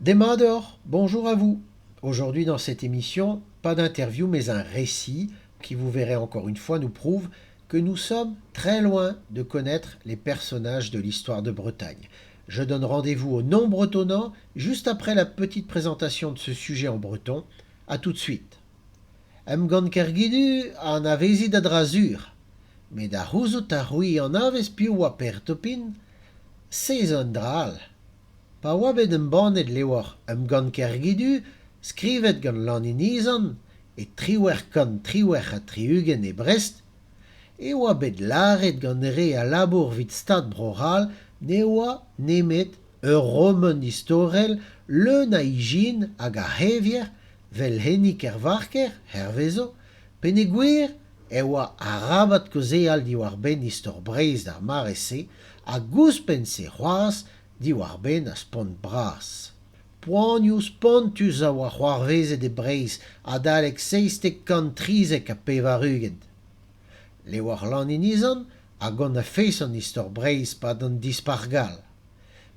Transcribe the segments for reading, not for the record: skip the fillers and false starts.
Demador, bonjour à vous. Aujourd'hui dans cette émission, pas d'interview mais un récit qui vous verrez encore une fois nous prouve que nous sommes très loin de connaître les personnages de l'histoire de Bretagne. Je donne rendez-vous au non bretonnant juste après la petite présentation de ce sujet en breton. A tout de suite. Em gant kergidu an avezi da drazur, mais da houzout a rouy an aves piou a pertopin, sezon dral. Pa oa bet un bannet lewar gant kergidu, skrivet gant Lanninizan, e triwer a triugen e Brest, e oa bet laret gant re a labour vid stad broral, ne oa nemet ur roman istorel leun a ijin hag a hevier vel hennik varker, hervezo, pen e gwir e oa arabat kozeal diwar ben istor Breizh d'ar mare-se, a gouspenn se c'hoazh diwar ben a spont bras. Poanioù spontus a oa c'hoarvezet e Breizh a dalek 650 a pevarugent. Le war Lanninizan a gant a fez an istor Breizh pad an dispargal.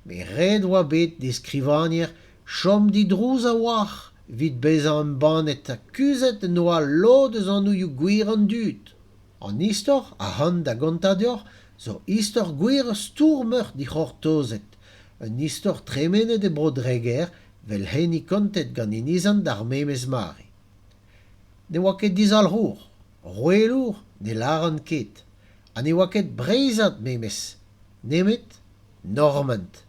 Me red oa bet deskrivanier chom didrouz a oar, vid bezañ an bannet a kuzet en oa lodeus an ouioù gwir an dud. An istor a ran da gantador zo istor gwir stourmeur di c'hortozet, un istor tremenet e brodreger vel henni kontet gant inizan d'ar memez mare. Ne oa ket dizalc'hour, rouelour ne laran ket, ha ne oa ket breizhat memez, nemet Normand.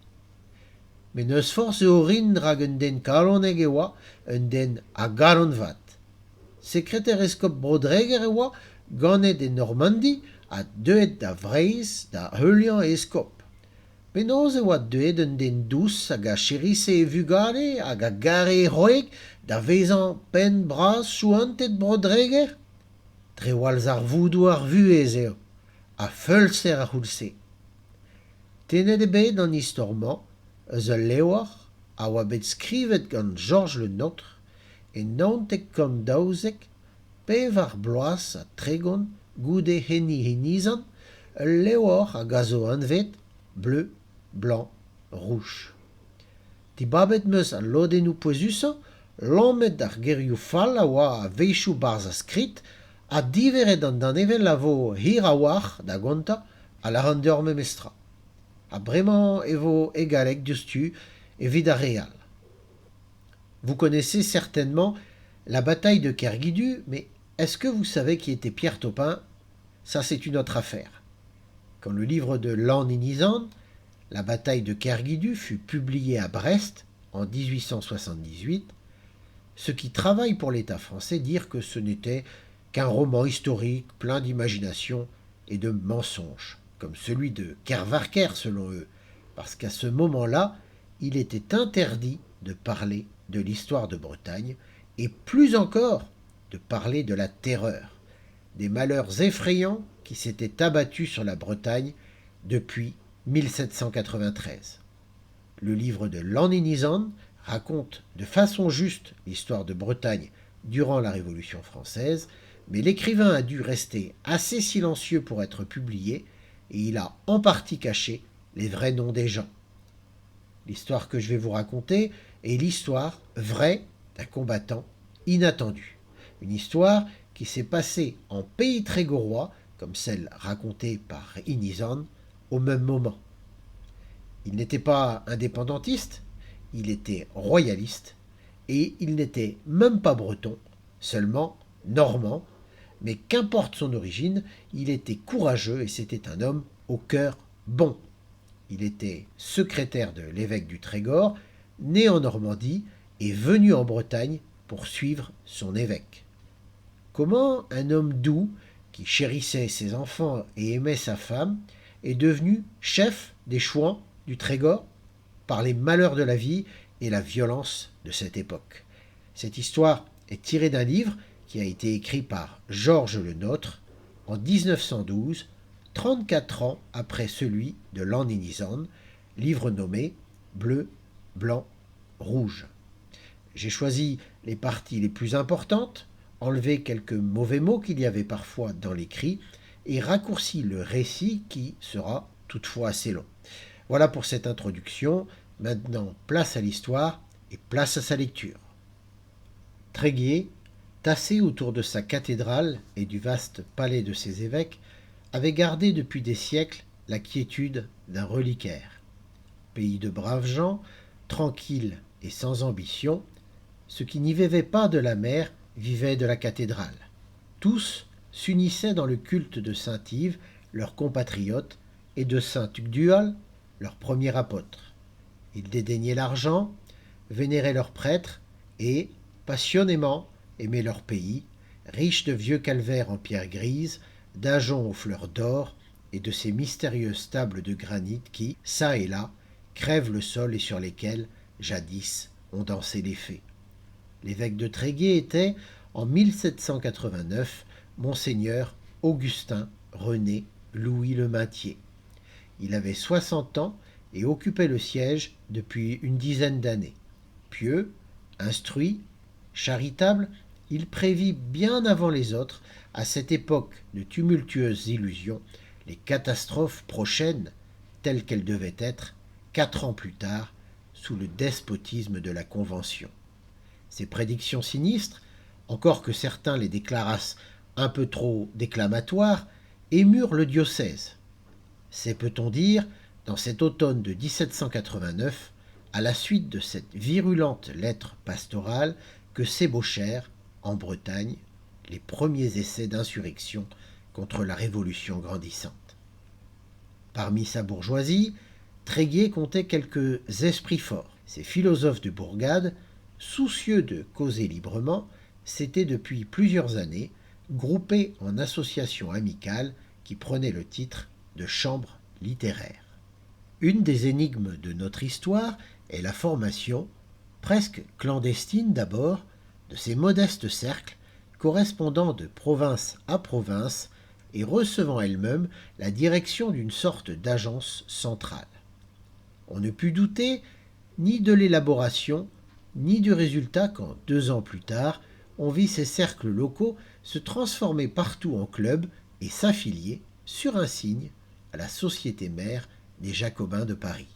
Men eus forzh eo rin rag un den kaloneg e oa, un den a galon vat. Sekretereskop brodreger e oa ganet e Normandi a deuet da Breizh da heulian e skop. Penaos e oa deuet un den dous hag a cherise e vugale hag a gare e c'hoeg da vezan pen bras chouantet brodreger? Dre walz ar voudou ar vuez eo, a feulster a c'houlse. Tenet e bet an istor-mañ, eus ul levr a oa bet skrivet gant Georges Le Nôtre e naontek kant daouzek pev ar bloaz a tregont goude henni hinizan, ul levr a gazo anvet bleu, blanc, rouge. Dibabet meus a lodennoù pouezusañ, lammet d'ar gerioù fall a oa a veizhioù barzh a skrit, a diveret an danevel a vo hir a oar da gonta a la an deoc'h memestra. A bremañ e vo egalek diouzhtu evit ar real. Vous connaissez certainement la bataille de Kerguidu, mais est-ce que vous savez qui était Pierre Topin? Ça, c'est une autre affaire. Quand le livre de Lanninizan, la bataille de Kerguidu, fut publié à Brest en 1878, ceux qui travaillent pour l'État français dirent que ce n'était qu'un roman historique plein d'imagination et de mensonges, comme celui de Kervarker selon eux, parce qu'à ce moment-là, il était interdit de parler de l'histoire de Bretagne, et plus encore de parler de la terreur, des malheurs effrayants qui s'étaient abattus sur la Bretagne depuis 1793. Le livre de Lanninizan raconte de façon juste l'histoire de Bretagne durant la Révolution française, mais l'écrivain a dû rester assez silencieux pour être publié, et il a en partie caché les vrais noms des gens. L'histoire que je vais vous raconter est l'histoire vraie d'un combattant inattendu. Une histoire qui s'est passée en pays trégorrois, comme celle racontée par Inizan, au même moment. Il n'était pas indépendantiste, il était royaliste, et il n'était même pas breton, seulement normand, mais qu'importe son origine, il était courageux et c'était un homme au cœur bon. Il était secrétaire de l'évêque du Trégor, né en Normandie et venu en Bretagne pour suivre son évêque. Comment un homme doux, qui chérissait ses enfants et aimait sa femme, est devenu chef des Chouans du Trégor par les malheurs de la vie et la violence de cette époque? Cette histoire est tirée d'un livre qui a été écrit par Georges Le Nôtre en 1912, 34 ans après celui de Lanninizan, livre nommé Bleu, Blanc, Rouge. J'ai choisi les parties les plus importantes, enlevé quelques mauvais mots qu'il y avait parfois dans l'écrit, et raccourci le récit qui sera toutefois assez long. Voilà pour cette introduction. Maintenant, place à l'histoire et place à sa lecture. Tréguier, tassé autour de sa cathédrale et du vaste palais de ses évêques, avait gardé depuis des siècles la quiétude d'un reliquaire. Pays de braves gens, tranquilles et sans ambition, ceux qui n'y vivaient pas de la mer vivaient de la cathédrale. Tous s'unissaient dans le culte de saint Yves, leur compatriote, et de saint Tugdual, leur premier apôtre. Ils dédaignaient l'argent, vénéraient leurs prêtres et, passionnément, aimaient leur pays, riche de vieux calvaires en pierre grise, d'ajoncs aux fleurs d'or et de ces mystérieuses tables de granit qui, çà et là, crèvent le sol et sur lesquelles, jadis, ont dansé les fées. L'évêque de Tréguier était, en 1789, Monseigneur Augustin René Louis Le Maintier. Il avait 60 ans et occupait le siège depuis une dizaine d'années. Pieux, instruit, charitable, il prévit bien avant les autres, à cette époque de tumultueuses illusions, les catastrophes prochaines, telles qu'elles devaient être, 4 ans plus tard, sous le despotisme de la Convention. Ces prédictions sinistres, encore que certains les déclarassent un peu trop déclamatoires, émurent le diocèse. C'est, peut-on dire, dans cet automne de 1789, à la suite de cette virulente lettre pastorale, que s'ébauchèrent, en Bretagne, les premiers essais d'insurrection contre la Révolution grandissante. Parmi sa bourgeoisie, Tréguier comptait quelques esprits forts. Ces philosophes de bourgade, soucieux de causer librement, s'étaient depuis plusieurs années groupés en associations amicales qui prenaient le titre de chambres littéraires. Une des énigmes de notre histoire est la formation, presque clandestine d'abord, de ces modestes cercles correspondant de province à province et recevant elles-mêmes la direction d'une sorte d'agence centrale. On ne put douter ni de l'élaboration, ni du résultat quand, 2 ans plus tard, on vit ces cercles locaux se transformer partout en clubs et s'affilier, sur un signe, à la société mère des Jacobins de Paris.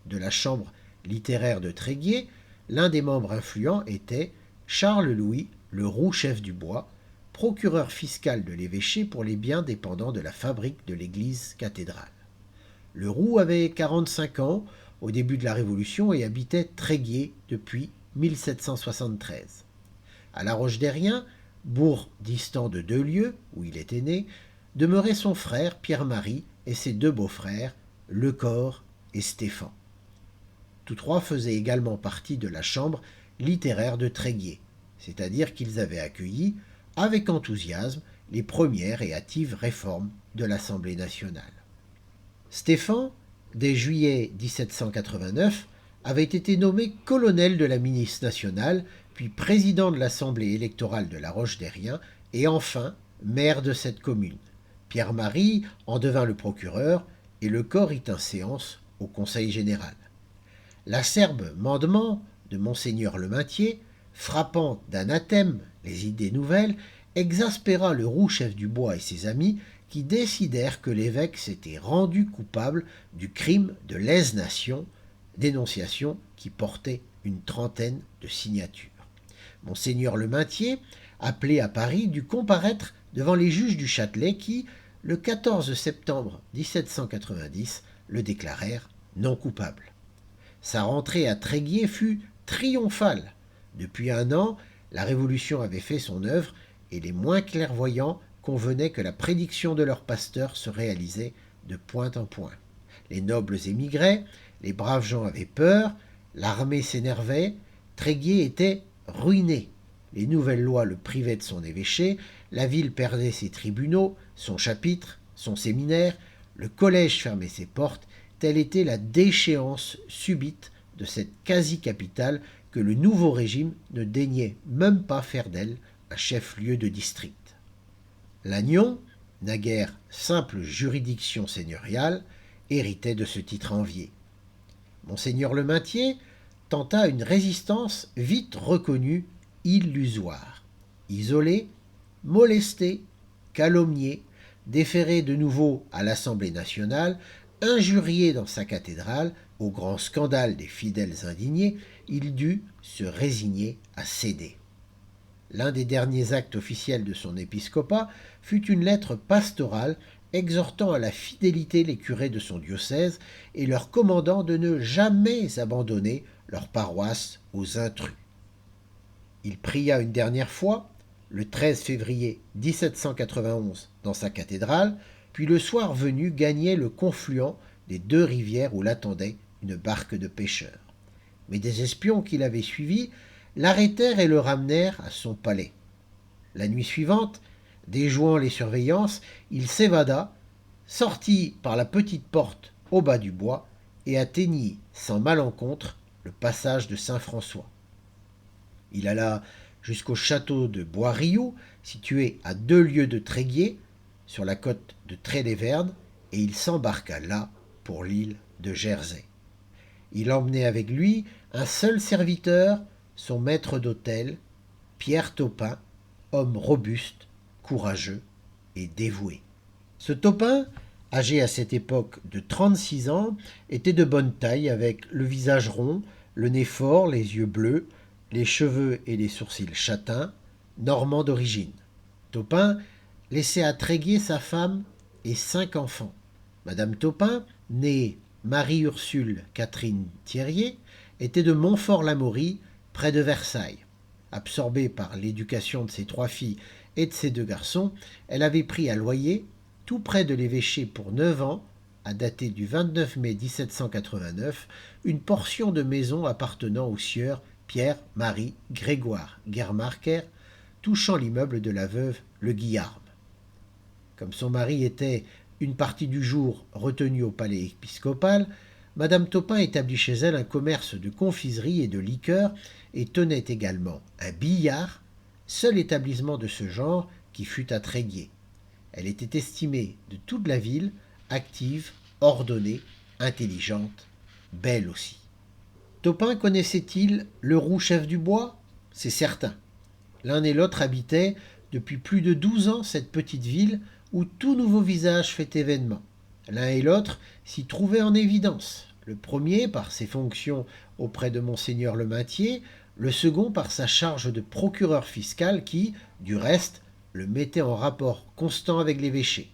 De la chambre littéraire de Tréguier, l'un des membres influents était Charles-Louis le Roux chef du bois, procureur fiscal de l'évêché pour les biens dépendant de la fabrique de l'église cathédrale. Le Roux avait 45 ans au début de la Révolution et habitait Tréguier depuis 1773. À La Roche-Derrien, bourg distant de 2 lieues, où il était né, demeuraient son frère Pierre-Marie et ses 2 beaux-frères, Lecor et Stéphan. Tous 3 faisaient également partie de la chambre littéraire de Tréguier, c'est-à-dire qu'ils avaient accueilli, avec enthousiasme, les premières et hâtives réformes de l'Assemblée nationale. Stéphan, dès juillet 1789, avait été nommé colonel de la milice nationale, puis président de l'Assemblée électorale de La Roche-Derrien et enfin maire de cette commune. Pierre-Marie en devint le procureur et Lecor y tint séance au Conseil général. L'acerbe mandement de Monseigneur Le Maintier, frappant d'anathème les idées nouvelles, exaspéra le Roux chef du bois et ses amis qui décidèrent que l'évêque s'était rendu coupable du crime de lèse-nation, dénonciation qui portait une trentaine de signatures. Monseigneur Le Maintier, appelé à Paris, dut comparaître devant les juges du Châtelet qui, le 14 septembre 1790, le déclarèrent non coupable. Sa rentrée à Tréguier fut triomphale. Depuis 1 an, la Révolution avait fait son œuvre et les moins clairvoyants convenaient que la prédiction de leur pasteur se réalisait de point en point. Les nobles émigraient, les braves gens avaient peur, l'armée s'énervait, Tréguier était ruiné. Les nouvelles lois le privaient de son évêché, la ville perdait ses tribunaux, son chapitre, son séminaire, le collège fermait ses portes, telle était la déchéance subite de cette quasi-capitale que le nouveau régime ne daignait même pas faire d'elle un chef-lieu de district. Lannion, naguère simple juridiction seigneuriale, héritait de ce titre envié. Monseigneur Le Maintier tenta une résistance vite reconnue illusoire. Isolé, molesté, calomnié, déféré de nouveau à l'Assemblée nationale, injurié dans sa cathédrale, Au grand scandale des fidèles indignés, il dut se résigner à céder. L'un des derniers actes officiels de son épiscopat fut une lettre pastorale exhortant à la fidélité les curés de son diocèse et leur commandant de ne jamais abandonner leur paroisse aux intrus. Il pria une dernière fois, le 13 février 1791, dans sa cathédrale, puis le soir venu gagnait le confluent des deux rivières où l'attendait une barque de pêcheurs. Mais des espions qui l'avaient suivi l'arrêtèrent et le ramenèrent à son palais. La nuit suivante, déjouant les surveillances, il s'évada, sortit par la petite porte au bas du bois et atteignit sans malencontre le passage de Saint-François. Il alla jusqu'au château de Bois-Rioux, situé à 2 lieues de Tréguier, sur la côte de Tréléverne, et il s'embarqua là pour l'île de Jersey. Il emmenait avec lui un seul serviteur, son maître d'hôtel, Pierre Topin, homme robuste, courageux et dévoué. Ce Topin, âgé à cette époque de 36 ans, était de bonne taille, avec le visage rond, le nez fort, les yeux bleus, les cheveux et les sourcils châtains, normand d'origine. Topin laissait à Tréguier sa femme et 5 enfants. Madame Topin, née Marie-Ursule Catherine Thierrier, était de Montfort-l'Amaury, près de Versailles. Absorbée par l'éducation de ses 3 filles et de ses 2 garçons, elle avait pris à loyer, tout près de l'évêché pour 9 ans, à dater du 29 mai 1789, une portion de maison appartenant au sieur Pierre, Marie, Grégoire Guermarker, touchant l'immeuble de la veuve Le Guillarme. Comme son mari était une partie du jour retenu au palais épiscopal, Madame Topin établit chez elle un commerce de confiserie et de liqueurs et tenait également un billard, seul établissement de ce genre qui fut à Tréguier. Elle était estimée de toute la ville, active, ordonnée, intelligente, belle aussi. Topin connaissait-il le roux chef du bois? C'est certain. L'un et l'autre habitaient depuis plus de 12 ans cette petite ville où tout nouveau visage fait événement. L'un et l'autre s'y trouvaient en évidence. Le premier par ses fonctions auprès de Monseigneur le Maintier, le second par sa charge de procureur fiscal qui, du reste, le mettait en rapport constant avec l'évêché.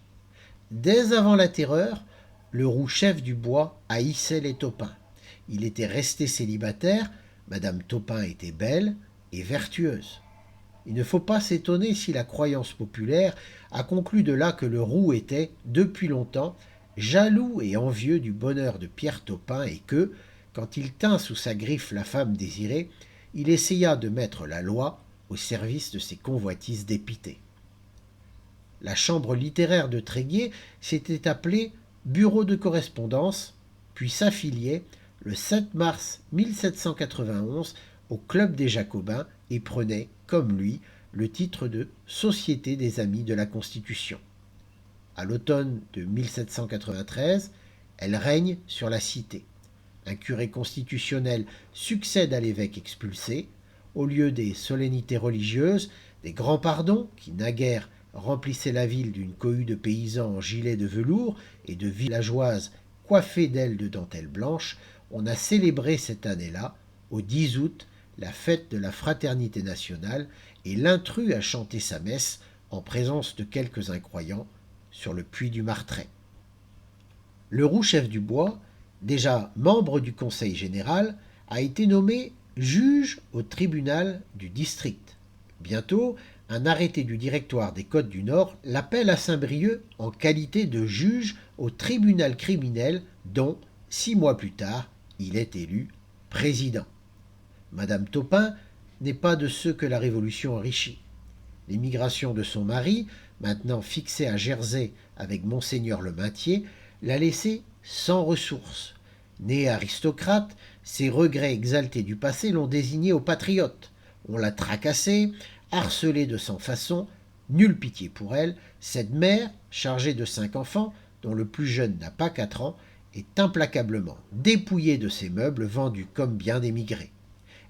Dès avant la Terreur, le roux chef du bois haïssait les Topin. Il était resté célibataire, Madame Topin était belle et vertueuse. Il ne faut pas s'étonner si la croyance populaire a conclu de là que le roux était, depuis longtemps, jaloux et envieux du bonheur de Pierre Topin et que, quand il tint sous sa griffe la femme désirée, il essaya de mettre la loi au service de ses convoitises dépitées. La chambre littéraire de Tréguier s'était appelée Bureau de correspondance, puis s'affiliait le 7 mars 1791 au Club des Jacobins et prenait, comme lui, le titre de Société des Amis de la Constitution. À l'automne de 1793, elle règne sur la cité. Un curé constitutionnel succède à l'évêque expulsé. Au lieu des solennités religieuses, des grands pardons, qui naguère remplissaient la ville d'une cohue de paysans en gilets de velours et de villageoises coiffées d'ailes de dentelle blanche, on a célébré cette année-là, au 10 août, la fête de la fraternité nationale, et l'intrus a chanté sa messe en présence de quelques incroyants sur le puits du Martret. Le roux chef du bois, déjà membre du conseil général, a été nommé juge au tribunal du district. Bientôt, un arrêté du directoire des Côtes du Nord l'appelle à Saint-Brieuc en qualité de juge au tribunal criminel dont, 6 mois plus tard, il est élu président. Madame Topin n'est pas de ceux que la Révolution enrichit. L'émigration de son mari, maintenant fixée à Jersey avec Monseigneur le Maintier, l'a laissée sans ressources. Née aristocrate, ses regrets exaltés du passé l'ont désignée au patriote. On l'a tracassée, harcelée de sans façon, nulle pitié pour elle. Cette mère, chargée de 5 enfants, dont le plus jeune n'a pas 4 ans, est implacablement dépouillée de ses meubles vendus comme bien d'émigrés.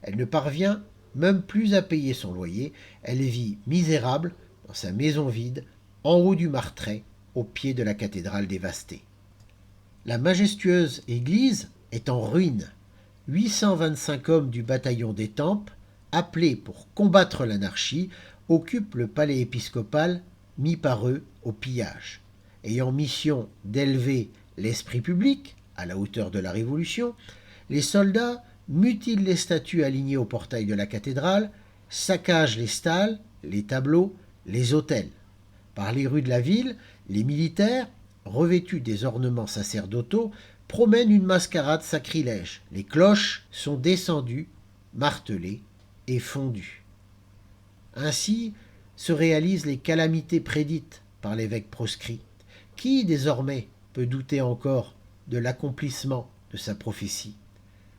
Elle ne parvient même plus à payer son loyer, elle vit misérable dans sa maison vide, en haut du Martret, au pied de la cathédrale dévastée. La majestueuse église, est en ruine. 825 hommes du bataillon d'Étampes, appelés pour combattre l'anarchie, occupent le palais épiscopal, mis par eux au pillage. Ayant mission d'élever l'esprit public à la hauteur de la Révolution, les soldats mutilent les statues alignées au portail de la cathédrale, saccagent les stalles, les tableaux, les autels. Par les rues de la ville, les militaires, revêtus des ornements sacerdotaux, promènent une mascarade sacrilège. Les cloches sont descendues, martelées et fondues. Ainsi se réalisent les calamités prédites par l'évêque proscrit. Qui, désormais, peut douter encore de l'accomplissement de sa prophétie?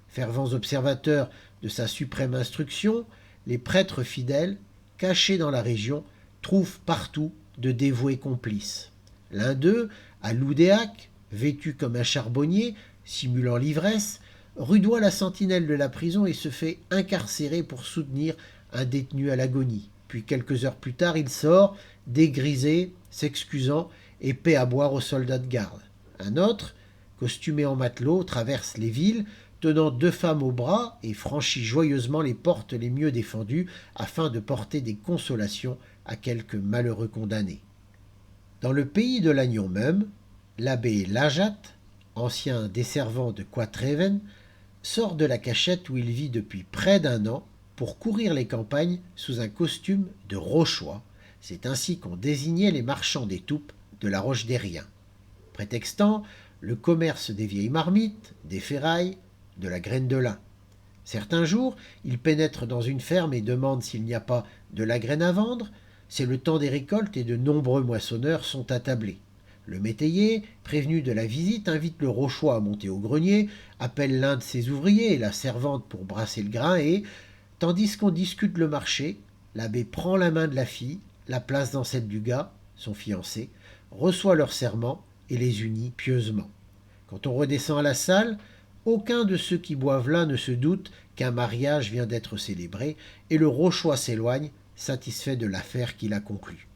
Fervents observateurs de sa suprême instruction, les prêtres fidèles, cachés dans la région, trouvent partout de dévoués complices. L'un d'eux, à Loudéac, vêtu comme un charbonnier, simulant l'ivresse, rudoie la sentinelle de la prison et se fait incarcérer pour soutenir un détenu à l'agonie. Puis quelques heures plus tard, il sort, dégrisé, s'excusant et paie à boire aux soldats de garde. Un autre, costumé en matelot, traverse les villes, tenant 2 femmes au bras et franchit joyeusement les portes les mieux défendues afin de porter des consolations à quelques malheureux condamnés. Dans le pays de Lannion même, l'abbé Lajat, ancien desservant de Quatreven, sort de la cachette où il vit depuis près d'1 an pour courir les campagnes sous un costume de Rochois. C'est ainsi qu'on désignait les marchands d'étoupes de la Roche des Riens, prétextant le commerce des vieilles marmites, des ferrailles, de la graine de lin. Certains jours, il pénètre dans une ferme et demande s'il n'y a pas de la graine à vendre. C'est le temps des récoltes et de nombreux moissonneurs sont attablés. Le métayer, prévenu de la visite, invite le Rochois à monter au grenier, appelle l'un de ses ouvriers et la servante pour brasser le grain et, tandis qu'on discute le marché, l'abbé prend la main de la fille, la place dans celle du gars, son fiancé, reçoit leur serment et les unit pieusement. Quand on redescend à la salle, aucun de ceux qui boivent là ne se doute qu'un mariage vient d'être célébré et le Rochois s'éloigne, satisfait de l'affaire qu'il a conclue.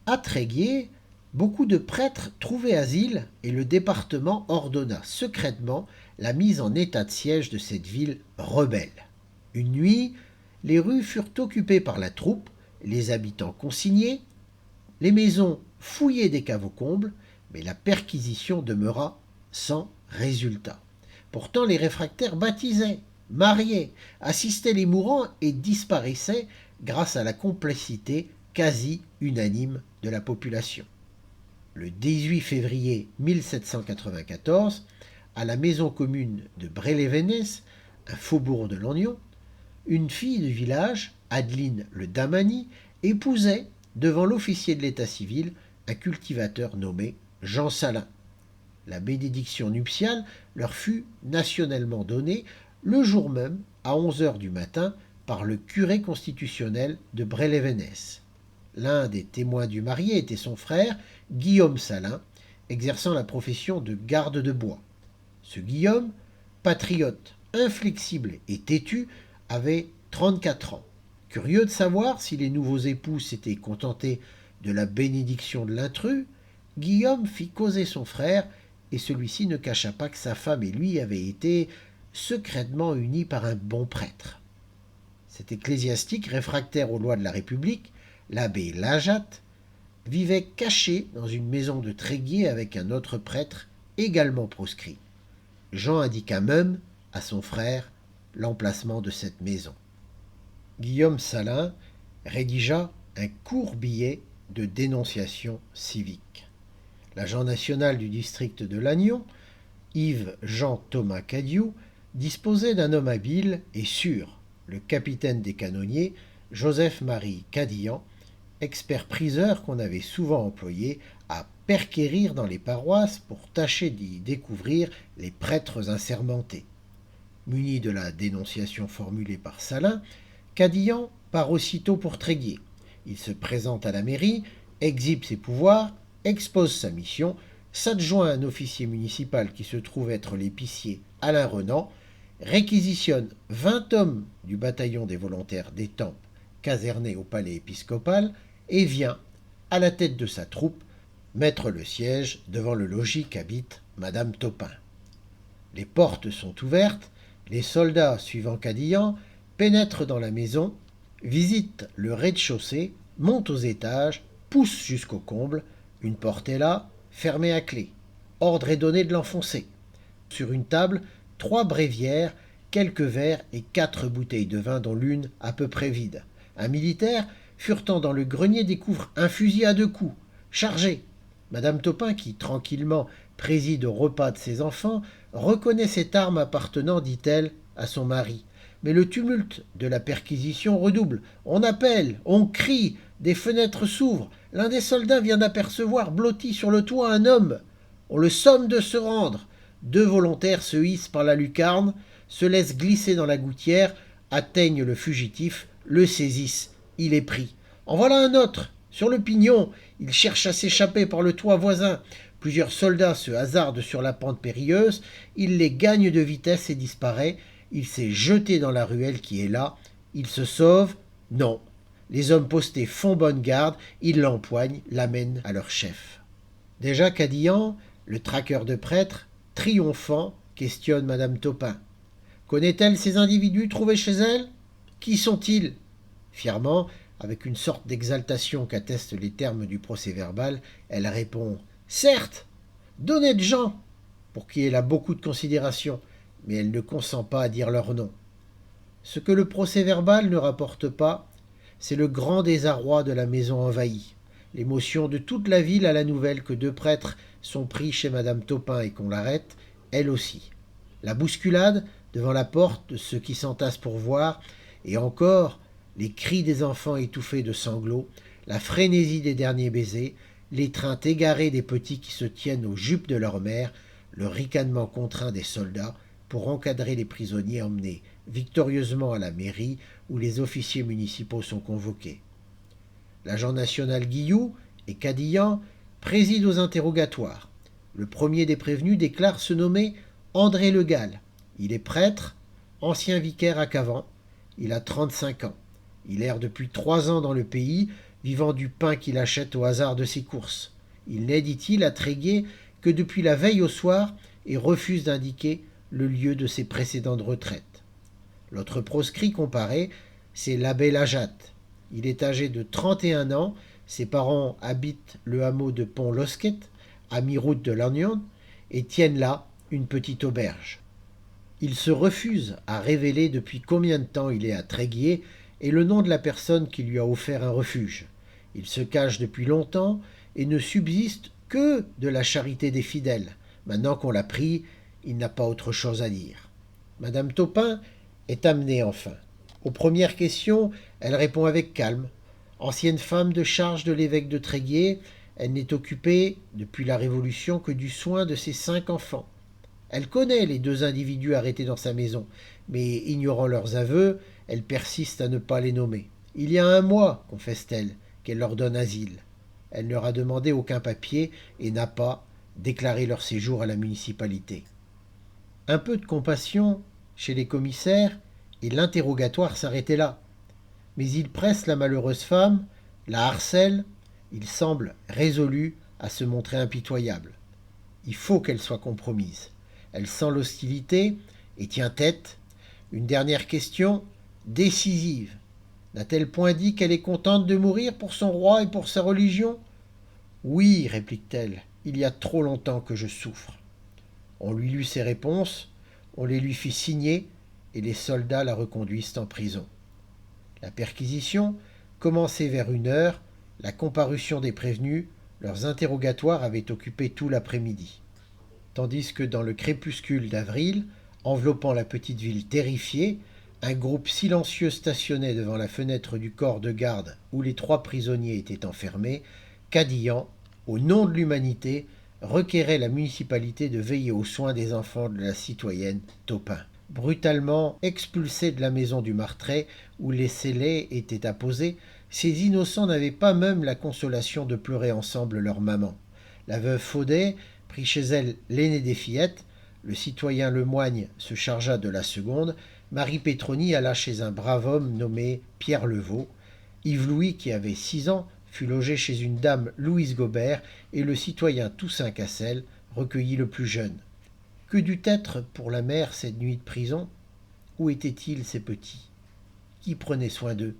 À Tréguier, beaucoup de prêtres trouvaient asile et le département ordonna secrètement la mise en état de siège de cette ville rebelle. Une nuit, les rues furent occupées par la troupe, les habitants consignés, les maisons fouillées des caves aux combles, mais la perquisition demeura sans résultat. Pourtant, les réfractaires baptisaient, mariaient, assistaient les mourants et disparaissaient grâce à la complicité quasi unanime de la population. Le 18 février 1794, à la maison commune de Brélévénès, un faubourg de Lannion, une fille du village, Adeline le Damany, épousait, devant l'officier de l'état civil, un cultivateur nommé Jean Salin. La bénédiction nuptiale leur fut nationalement donnée le jour même, à 11 heures du matin, par le curé constitutionnel de Brélévénès. L'un des témoins du marié était son frère, Guillaume Salin, exerçant la profession de garde de bois. Ce Guillaume, patriote, inflexible et têtu, avait 34 ans. Curieux de savoir si les nouveaux époux s'étaient contentés de la bénédiction de l'intrus, Guillaume fit causer son frère et celui-ci ne cacha pas que sa femme et lui avaient été secrètement unis par un bon prêtre. Cet ecclésiastique réfractaire aux lois de la République, l'abbé Lajat, vivait caché dans une maison de Tréguier avec un autre prêtre également proscrit. Jean indiqua même à son frère l'emplacement de cette maison. Guillaume Salin rédigea un court billet de dénonciation civique. L'agent national du district de Lannion, Yves-Jean Thomas Cadiou, disposait d'un homme habile et sûr, le capitaine des canonniers, Joseph-Marie Cadillan, expert-priseur qu'on avait souvent employé à perquérir dans les paroisses pour tâcher d'y découvrir les prêtres assermentés. Muni de la dénonciation formulée par Salin, Cadillan part aussitôt pour Tréguier. Il se présente à la mairie, exhibe ses pouvoirs, expose sa mission, s'adjoint un officier municipal qui se trouve être l'épicier Alain Renan, réquisitionne 20 hommes du bataillon des volontaires d'Étampes casernés au palais épiscopal et vient, à la tête de sa troupe, mettre le siège devant le logis qu'habite Madame Topin. Les portes sont ouvertes, les soldats, suivant Cadillan, pénètrent dans la maison, visitent le rez-de-chaussée, montent aux étages, poussent jusqu'au comble. Une porte est là, fermée à clé. Ordre est donné de l'enfoncer. Sur une table, 3 bréviaires, quelques verres et 4 bouteilles de vin dont l'une à peu près vide. Un militaire, furetant dans le grenier, découvre un fusil à 2 coups. Chargé. Madame Taupin, qui tranquillement préside au repas de ses enfants, reconnaît cette arme appartenant, dit-elle, à son mari. Mais le tumulte de la perquisition redouble. On appelle, on crie, des fenêtres s'ouvrent. L'un des soldats vient d'apercevoir blotti sur le toit un homme. On le somme de se rendre. 2 volontaires se hissent par la lucarne, se laissent glisser dans la gouttière, atteignent le fugitif, le saisissent. Il est pris. En voilà un autre, sur le pignon. Il cherche à s'échapper par le toit voisin. Plusieurs soldats se hasardent sur la pente périlleuse. Il les gagne de vitesse et disparaît. Il s'est jeté dans la ruelle qui est là. Il se sauve? Non. Les hommes postés font bonne garde. Ils l'empoignent, l'amènent à leur chef. Déjà Cadillan, le traqueur de prêtres, triomphant, questionne Madame Taupin. Connaît-elle ces individus trouvés chez elle? Qui sont-ils? Fièrement, avec une sorte d'exaltation qu'attestent les termes du procès-verbal, elle répond « Certes, d'honnêtes gens, pour qui elle a beaucoup de considération, mais elle ne consent pas à dire leur nom. » Ce que le procès-verbal ne rapporte pas, c'est le grand désarroi de la maison envahie, l'émotion de toute la ville à la nouvelle que 2 prêtres sont pris chez Madame Taupin et qu'on l'arrête, elle aussi. La bousculade devant la porte de ceux qui s'entassent pour voir, et encore les cris des enfants étouffés de sanglots, la frénésie des derniers baisers, l'étreinte égarée des petits qui se tiennent aux jupes de leur mère, le ricanement contraint des soldats pour encadrer les prisonniers emmenés victorieusement à la mairie où les officiers municipaux sont convoqués. L'agent national Guilloux et Cadillan président aux interrogatoires. Le premier des prévenus déclare se nommer André Le Gall. Il est prêtre, ancien vicaire à Cavan. Il a 35 ans. Il erre depuis 3 ans dans le pays, vivant du pain qu'il achète au hasard de ses courses. Il n'est, dit-il, à Tréguier que depuis la veille au soir et refuse d'indiquer le lieu de ses précédentes retraites. L'autre proscrit comparé, c'est l'abbé Lajatte. Il est âgé de 31 ans, ses parents habitent le hameau de Pont-Losquet, à mi-route de Lannion, et tiennent là une petite auberge. Il se refuse à révéler depuis combien de temps il est à Tréguier et le nom de la personne qui lui a offert un refuge. Il se cache depuis longtemps et ne subsiste que de la charité des fidèles. Maintenant qu'on l'a pris, il n'a pas autre chose à dire. Madame Taupin est amenée enfin. Aux premières questions, elle répond avec calme. Ancienne femme de charge de l'évêque de Tréguier, elle n'est occupée, depuis la Révolution, que du soin de ses 5 enfants. Elle connaît les 2 individus arrêtés dans sa maison, mais ignorant leurs aveux, elle persiste à ne pas les nommer. Il y a 1 mois, confesse-t-elle, qu'elle leur donne asile. Elle ne leur a demandé aucun papier et n'a pas déclaré leur séjour à la municipalité. Un peu de compassion chez les commissaires et l'interrogatoire s'arrêtait là. Mais il presse la malheureuse femme, la harcèle, il semble résolu à se montrer impitoyable. Il faut qu'elle soit compromise. Elle sent l'hostilité et tient tête. Une dernière question, décisive. N'a-t-elle point dit qu'elle est contente de mourir pour son roi et pour sa religion? Oui, réplique-t-elle, il y a trop longtemps que je souffre. On lui lut ses réponses, on les lui fit signer, et les soldats la reconduisent en prison. La perquisition commençait vers 1 heure, la comparution des prévenus, leurs interrogatoires avaient occupé tout l'après-midi. Tandis que dans le crépuscule d'avril, enveloppant la petite ville terrifiée, un groupe silencieux stationnait devant la fenêtre du corps de garde où les 3 prisonniers étaient enfermés, Cadillan, au nom de l'humanité, requérait la municipalité de veiller aux soins des enfants de la citoyenne Taupin. Brutalement expulsés de la maison du Martret, où les scellés étaient apposés, ces innocents n'avaient pas même la consolation de pleurer ensemble leur maman. La veuve Faudet prit chez elle l'aînée des fillettes, le citoyen Lemoigne se chargea de la seconde, Marie Pétroni alla chez un brave homme nommé Pierre Levaux, Yves Louis, qui avait 6 ans, fut logé chez une dame Louise Gobert, et le citoyen Toussaint Cassel recueillit le plus jeune. Que dut être pour la mère cette nuit de prison? Où étaient-ils ces petits? Qui prenait soin d'eux?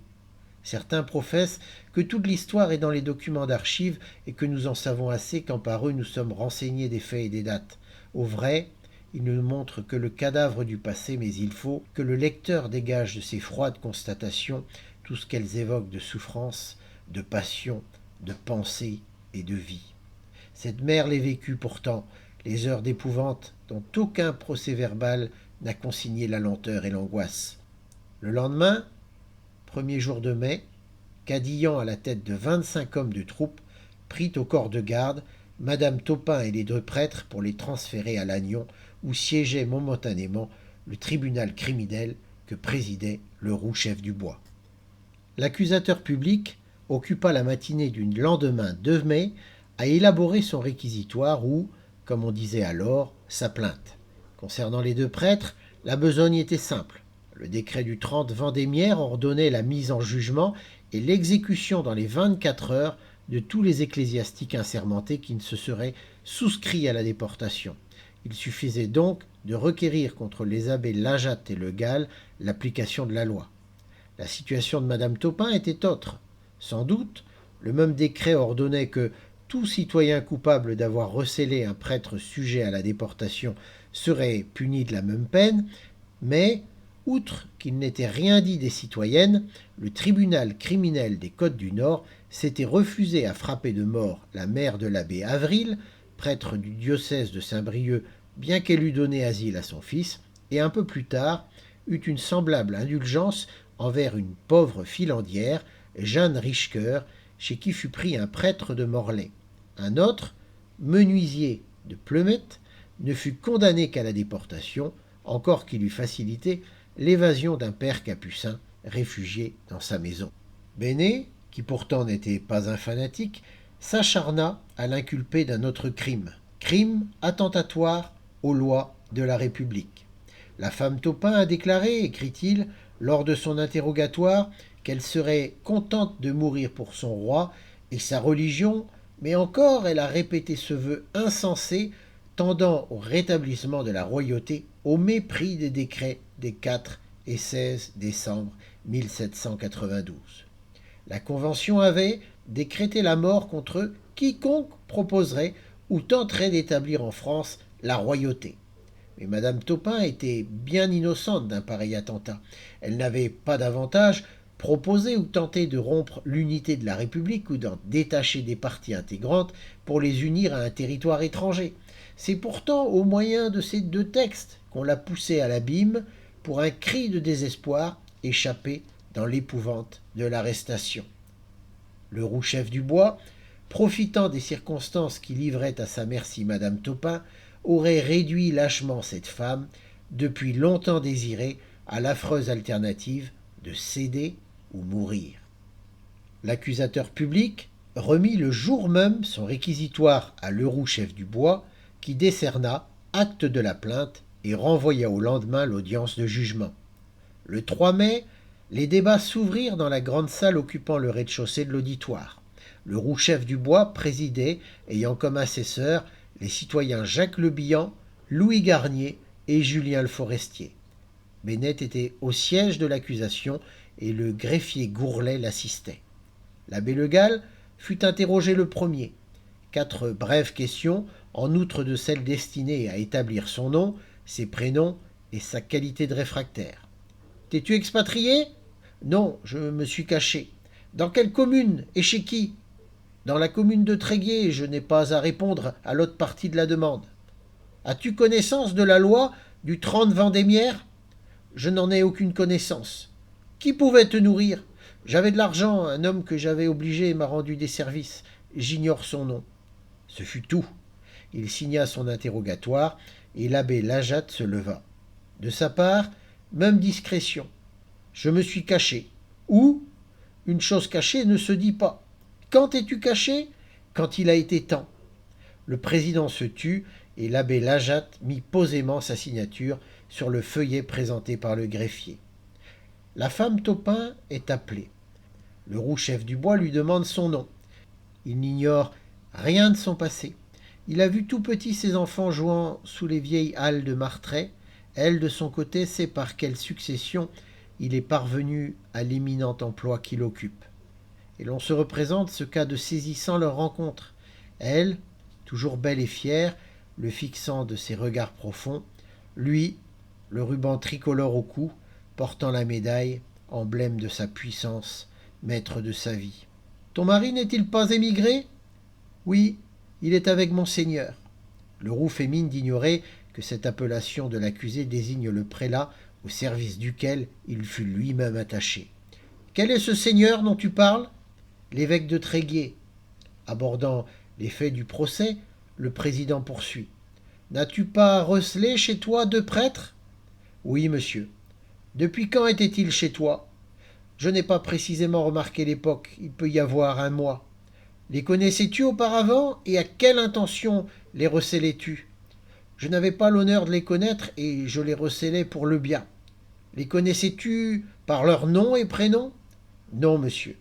Certains professent que toute l'histoire est dans les documents d'archives et que nous en savons assez quand par eux nous sommes renseignés des faits et des dates. Au vrai, ils ne nous montrent que le cadavre du passé, mais il faut que le lecteur dégage de ces froides constatations tout ce qu'elles évoquent de souffrance, de passion, de pensée et de vie. Cette mère les vécut pourtant, les heures d'épouvante dont aucun procès-verbal n'a consigné la lenteur et l'angoisse. Le lendemain, 1er jour de mai, Cadillan, à la tête de 25 hommes de troupe, prit au corps de garde Madame Taupin et les 2 prêtres pour les transférer à Lannion, où siégeait momentanément le tribunal criminel que présidait le roux chef du bois. L'accusateur public occupa la matinée du lendemain 2 mai à élaborer son réquisitoire ou, comme on disait alors, sa plainte. Concernant les 2 prêtres, la besogne était simple. Le décret du 30 Vendémiaire ordonnait la mise en jugement et l'exécution dans les 24 heures de tous les ecclésiastiques assermentés qui ne se seraient souscrits à la déportation. Il suffisait donc de requérir contre les abbés Lajatte et Le Gall l'application de la loi. La situation de Madame Taupin était autre. Sans doute, le même décret ordonnait que tout citoyen coupable d'avoir recélé un prêtre sujet à la déportation serait puni de la même peine, mais, outre qu'il n'était rien dit des citoyennes, le tribunal criminel des Côtes-du-Nord s'était refusé à frapper de mort la mère de l'abbé Avril, prêtre du diocèse de Saint-Brieuc, bien qu'elle eût donné asile à son fils, et un peu plus tard eut une semblable indulgence envers une pauvre filandière, Jeanne Richecœur, chez qui fut pris un prêtre de Morlaix. Un autre, menuisier de Pleumette, ne fut condamné qu'à la déportation, encore qu'il eût facilité l'évasion d'un père capucin réfugié dans sa maison. Bénet, qui pourtant n'était pas un fanatique, s'acharna à l'inculper d'un autre crime, crime attentatoire aux lois de la République. La femme Taupin a déclaré, écrit-il, lors de son interrogatoire, qu'elle serait contente de mourir pour son roi et sa religion, mais encore elle a répété ce vœu insensé tendant au rétablissement de la royauté au mépris des décrets des 4 et 16 décembre 1792. La Convention avait décrété la mort contre quiconque proposerait ou tenterait d'établir en France la royauté. Mais Madame Taupin était bien innocente d'un pareil attentat. Elle n'avait pas davantage proposé ou tenté de rompre l'unité de la République ou d'en détacher des parties intégrantes pour les unir à un territoire étranger. C'est pourtant au moyen de ces 2 textes qu'on l'a poussée à l'abîme pour un cri de désespoir échappé dans l'épouvante de l'arrestation. Le roux chef du bois, profitant des circonstances qui livraient à sa merci Madame Taupin, aurait réduit lâchement cette femme, depuis longtemps désirée, à l'affreuse alternative de céder ou mourir. L'accusateur public remit le jour même son réquisitoire à Leroux chef du bois, qui décerna acte de la plainte et renvoya au lendemain l'audience de jugement. Le 3 mai, les débats s'ouvrirent dans la grande salle occupant le rez-de-chaussée de l'auditoire. Le roux chef du bois présidait, ayant comme assesseurs les citoyens Jacques Le Bihan, Louis Garnier et Julien Le Forestier. Bénet était au siège de l'accusation et le greffier Gourlet l'assistait. L'abbé Le Gall fut interrogé le premier. 4 brèves questions, en outre de celles destinées à établir son nom, ses prénoms et sa qualité de réfractaire. « T'es-tu expatrié ?»« Non, je me suis caché. »« Dans quelle commune et chez qui ?»« Dans la commune de Tréguier, je n'ai pas à répondre à l'autre partie de la demande. »« As-tu connaissance de la loi du 30 Vendémiaire ?»« Je n'en ai aucune connaissance. »« Qui pouvait te nourrir ?»« J'avais de l'argent, un homme que j'avais obligé m'a rendu des services. J'ignore son nom. » Ce fut tout. Il signa son interrogatoire et l'abbé Lajatte se leva. De sa part, même discrétion. « Je me suis caché. »« Où ? » ?»« Une chose cachée ne se dit pas. »« Quand es-tu caché ? » ?»« Quand il a été temps. » Le président se tut et l'abbé Lajatte mit posément sa signature sur le feuillet présenté par le greffier. La femme Taupin est appelée. Le roux chef du bois lui demande son nom. Il n'ignore rien de son passé. Il a vu tout petit ses enfants jouant sous les vieilles halles de Martret. Elle, de son côté, sait par quelle succession il est parvenu à l'éminent emploi qu'il occupe. Et l'on se représente ce cas de saisissant leur rencontre. Elle, toujours belle et fière, le fixant de ses regards profonds, lui, le ruban tricolore au cou, portant la médaille, emblème de sa puissance, maître de sa vie. Ton mari n'est-il pas émigré ? Oui, il est avec monseigneur. Le roux fait mine d'ignorer que cette appellation de l'accusé désigne le prélat au service duquel il fut lui-même attaché. Quel est ce seigneur dont tu parles ? L'évêque de Tréguier. Abordant les faits du procès, le président poursuit. N'as-tu pas recelé chez toi 2 prêtres ? Oui, monsieur. Depuis quand étaient-ils chez toi ? Je n'ai pas précisément remarqué l'époque, il peut y avoir 1 mois. Les connaissais-tu auparavant et à quelle intention les recelais-tu ? Je n'avais pas l'honneur de les connaître et je les recelais pour le bien. Les connaissais-tu par leur nom et prénom ? Non, monsieur.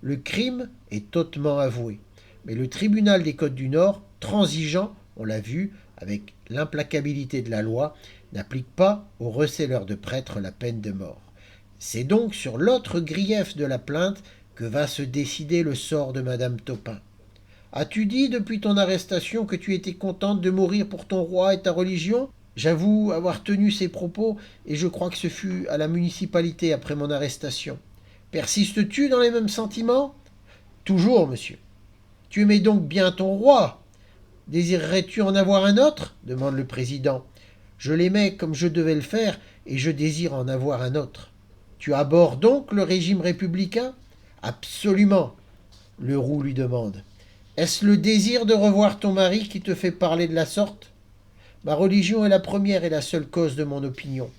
Le crime est hautement avoué, mais le tribunal des Côtes du Nord, transigeant, on l'a vu, avec l'implacabilité de la loi, n'applique pas aux receleurs de prêtres la peine de mort. C'est donc sur l'autre grief de la plainte que va se décider le sort de madame Topin. As-tu dit depuis ton arrestation que tu étais contente de mourir pour ton roi et ta religion ? J'avoue avoir tenu ces propos et je crois que ce fut à la municipalité après mon arrestation. Persistes-tu dans les mêmes sentiments ? Toujours, monsieur. Tu aimais donc bien ton roi ? Désirerais-tu en avoir un autre ? Demande le président. Je l'aimais comme je devais le faire et je désire en avoir un autre. Tu abordes donc le régime républicain ? Absolument. Le roux lui demande. Est-ce le désir de revoir ton mari qui te fait parler de la sorte ? Ma religion est la première et la seule cause de mon opinion.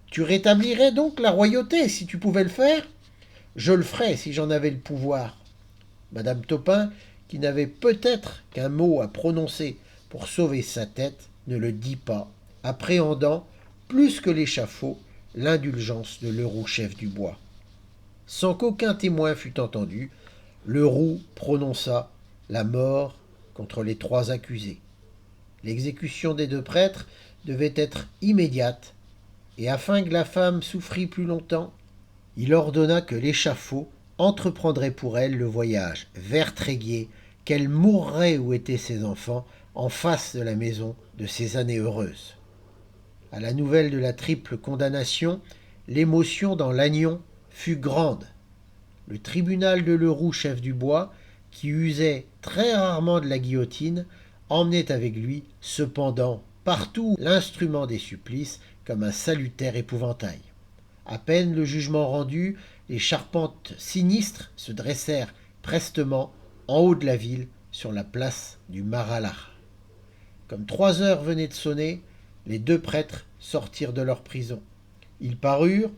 Tu rétablirais donc la royauté si tu pouvais le faire ? Je le ferais si j'en avais le pouvoir. Madame Topin, qui n'avait peut-être qu'un mot à prononcer pour sauver sa tête, ne le dit pas, appréhendant, plus que l'échafaud, l'indulgence de Leroux chef du bois. Sans qu'aucun témoin fût entendu, Leroux prononça la mort contre les 3 accusés. L'exécution des 2 prêtres devait être immédiate, et afin que la femme souffrît plus longtemps, il ordonna que l'échafaud entreprendrait pour elle le voyage vers Tréguier, qu'elle mourrait où étaient ses enfants, en face de la maison de ses années heureuses. À la nouvelle de la triple condamnation, l'émotion dans l'Agnon fut grande. Le tribunal de Leroux chef du bois, qui usait très rarement de la guillotine, emmenait avec lui, cependant, partout l'instrument des supplices comme un salutaire épouvantail. À peine le jugement rendu, les charpentes sinistres se dressèrent prestement en haut de la ville, sur la place du Maralar. Comme 3 heures venaient de sonner, les 2 prêtres sortirent de leur prison. Ils parurent,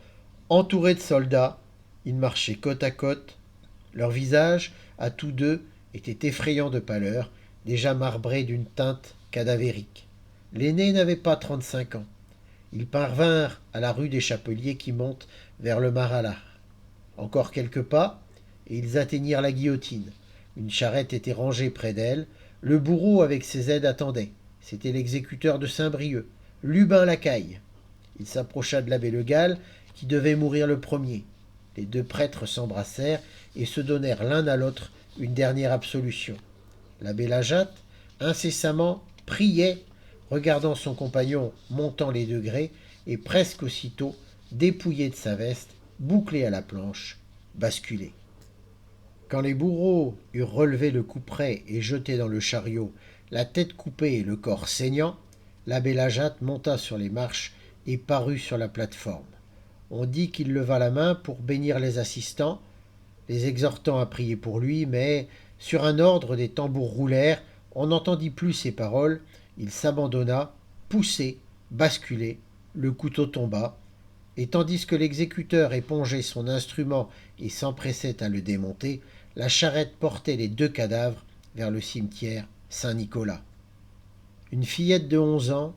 entourés de soldats, ils marchaient côte à côte. Leurs visages, à tous 2, étaient effrayants de pâleur, déjà marbrés d'une teinte cadavérique. L'aîné n'avait pas 35 ans. Ils parvinrent à la rue des Chapeliers qui monte vers le Maralar. Encore quelques pas, et ils atteignirent la guillotine. Une charrette était rangée près d'elle. Le bourreau avec ses aides attendait. C'était l'exécuteur de Saint-Brieuc, Lubin Lacaille. Il s'approcha de l'abbé Le Gall, qui devait mourir le premier. Les 2 prêtres s'embrassèrent et se donnèrent l'un à l'autre une dernière absolution. L'abbé Lajatte, incessamment, priait, regardant son compagnon montant les degrés, et presque aussitôt, dépouillé de sa veste, bouclé à la planche, basculé. Quand les bourreaux eurent relevé le couperet et jeté dans le chariot, la tête coupée et le corps saignant, l'abbé Lajatte monta sur les marches et parut sur la plate-forme. On dit qu'il leva la main pour bénir les assistants, les exhortant à prier pour lui, mais, sur un ordre, des tambours roulèrent, on n'entendit plus ses paroles, il s'abandonna, poussé, basculé, le couteau tomba, et tandis que l'exécuteur épongeait son instrument et s'empressait à le démonter, la charrette portait les 2 cadavres vers le cimetière Saint-Nicolas. Une fillette de 11 ans,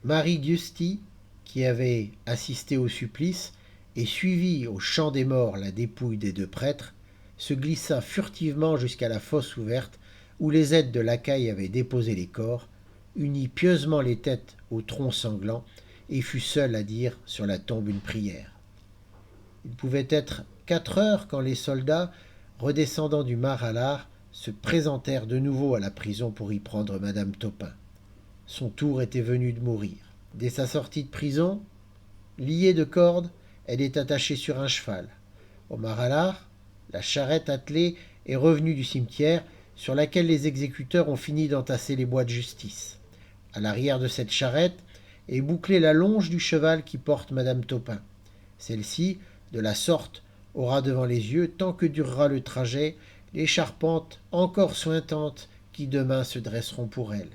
Marie Giusti, qui avait assisté au supplice et suivi au champ des morts la dépouille des 2 prêtres, se glissa furtivement jusqu'à la fosse ouverte, où les aides de Lacaille avaient déposé les corps, unit pieusement les têtes au tronc sanglant et fut seul à dire sur la tombe une prière. Il pouvait être 4 heures quand les soldats, redescendant du Mar-à-Lard, se présentèrent de nouveau à la prison pour y prendre madame Topin. Son tour était venu de mourir. Dès sa sortie de prison, liée de cordes, elle est attachée sur un cheval. Au Mar-à-Lard, la charrette attelée est revenue du cimetière, sur laquelle les exécuteurs ont fini d'entasser les bois de justice. À l'arrière de cette charrette est bouclée la longe du cheval qui porte madame Topin. Celle-ci, de la sorte, aura devant les yeux, tant que durera le trajet, les charpentes encore sointantes qui demain se dresseront pour elle.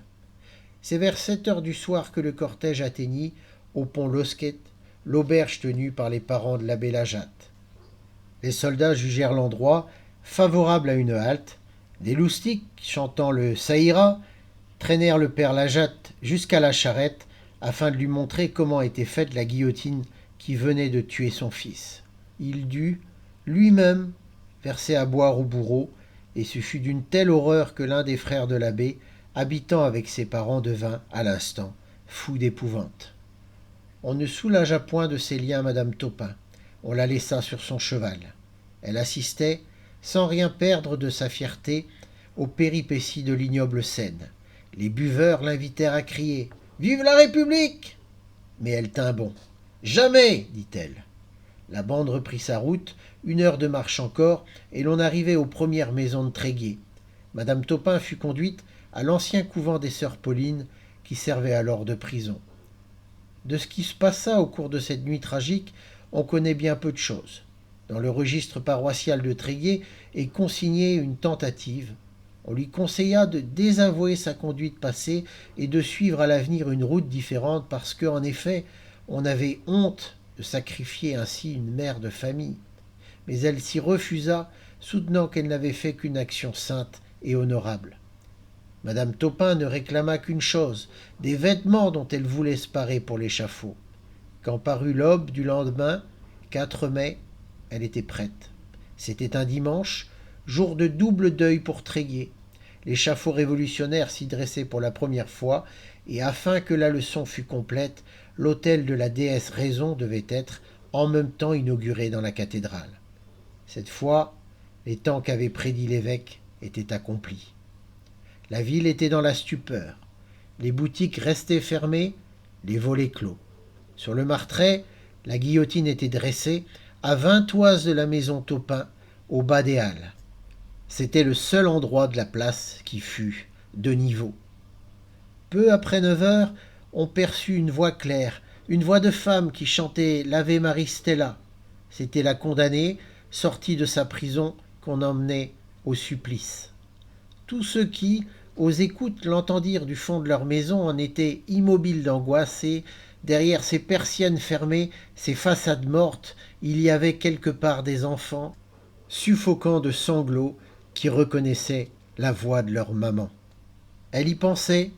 C'est vers 7 heures du soir que le cortège atteignit, au pont Losquet, l'auberge tenue par les parents de l'abbé Lajatte. Les soldats jugèrent l'endroit favorable à une halte. Des loustics, chantant le Ça ira, traînèrent le père Lajatte jusqu'à la charrette afin de lui montrer comment était faite la guillotine qui venait de tuer son fils. Il dut, lui-même, verser à boire au bourreau, et ce fut d'une telle horreur que l'un des frères de l'abbé, habitant avec ses parents, devint, à l'instant, fou d'épouvante. On ne soulagea point de ses liens madame Topin. On la laissa sur son cheval. Elle assistait, sans rien perdre de sa fierté, aux péripéties de l'ignoble scène. Les buveurs l'invitèrent à crier « Vive la République !» Mais elle tint bon. « Jamais !» dit-elle. La bande reprit sa route, 1 heure de marche encore, et l'on arrivait aux premières maisons de Tréguier. Madame Topin fut conduite à l'ancien couvent des sœurs Paulines, qui servait alors de prison. De ce qui se passa au cours de cette nuit tragique, on connaît bien peu de choses. Dans le registre paroissial de Tréguier est consignée une tentative. On lui conseilla de désavouer sa conduite passée et de suivre à l'avenir une route différente parce que, en effet, on avait honte de sacrifier ainsi une mère de famille. Mais elle s'y refusa, soutenant qu'elle n'avait fait qu'une action sainte et honorable. Madame Topin ne réclama qu'une chose, des vêtements dont elle voulait se parer pour l'échafaud. Quand parut l'aube du lendemain, 4 mai, elle était prête. C'était un dimanche, jour de double deuil pour Tréguier. L'échafaud révolutionnaire s'y dressait pour la première fois, et afin que la leçon fût complète, l'autel de la déesse Raison devait être en même temps inauguré dans la cathédrale. Cette fois, les temps qu'avait prédit l'évêque étaient accomplis. La ville était dans la stupeur. Les boutiques restaient fermées, les volets clos. Sur le martret, la guillotine était dressée à 20 toises de la maison Topin, au bas des halles. C'était le seul endroit de la place qui fût de niveau. Peu après 9 heures, on perçut une voix claire, une voix de femme qui chantait l'Ave Maris Stella. C'était la condamnée, sortie de sa prison, qu'on emmenait au supplice. Tous ceux qui, aux écoutes, l'entendirent du fond de leur maison en étaient immobiles d'angoisse et, derrière ces persiennes fermées, ces façades mortes, il y avait quelque part des enfants, suffocants de sanglots, qui reconnaissaient la voix de leur maman. Elle y pensait,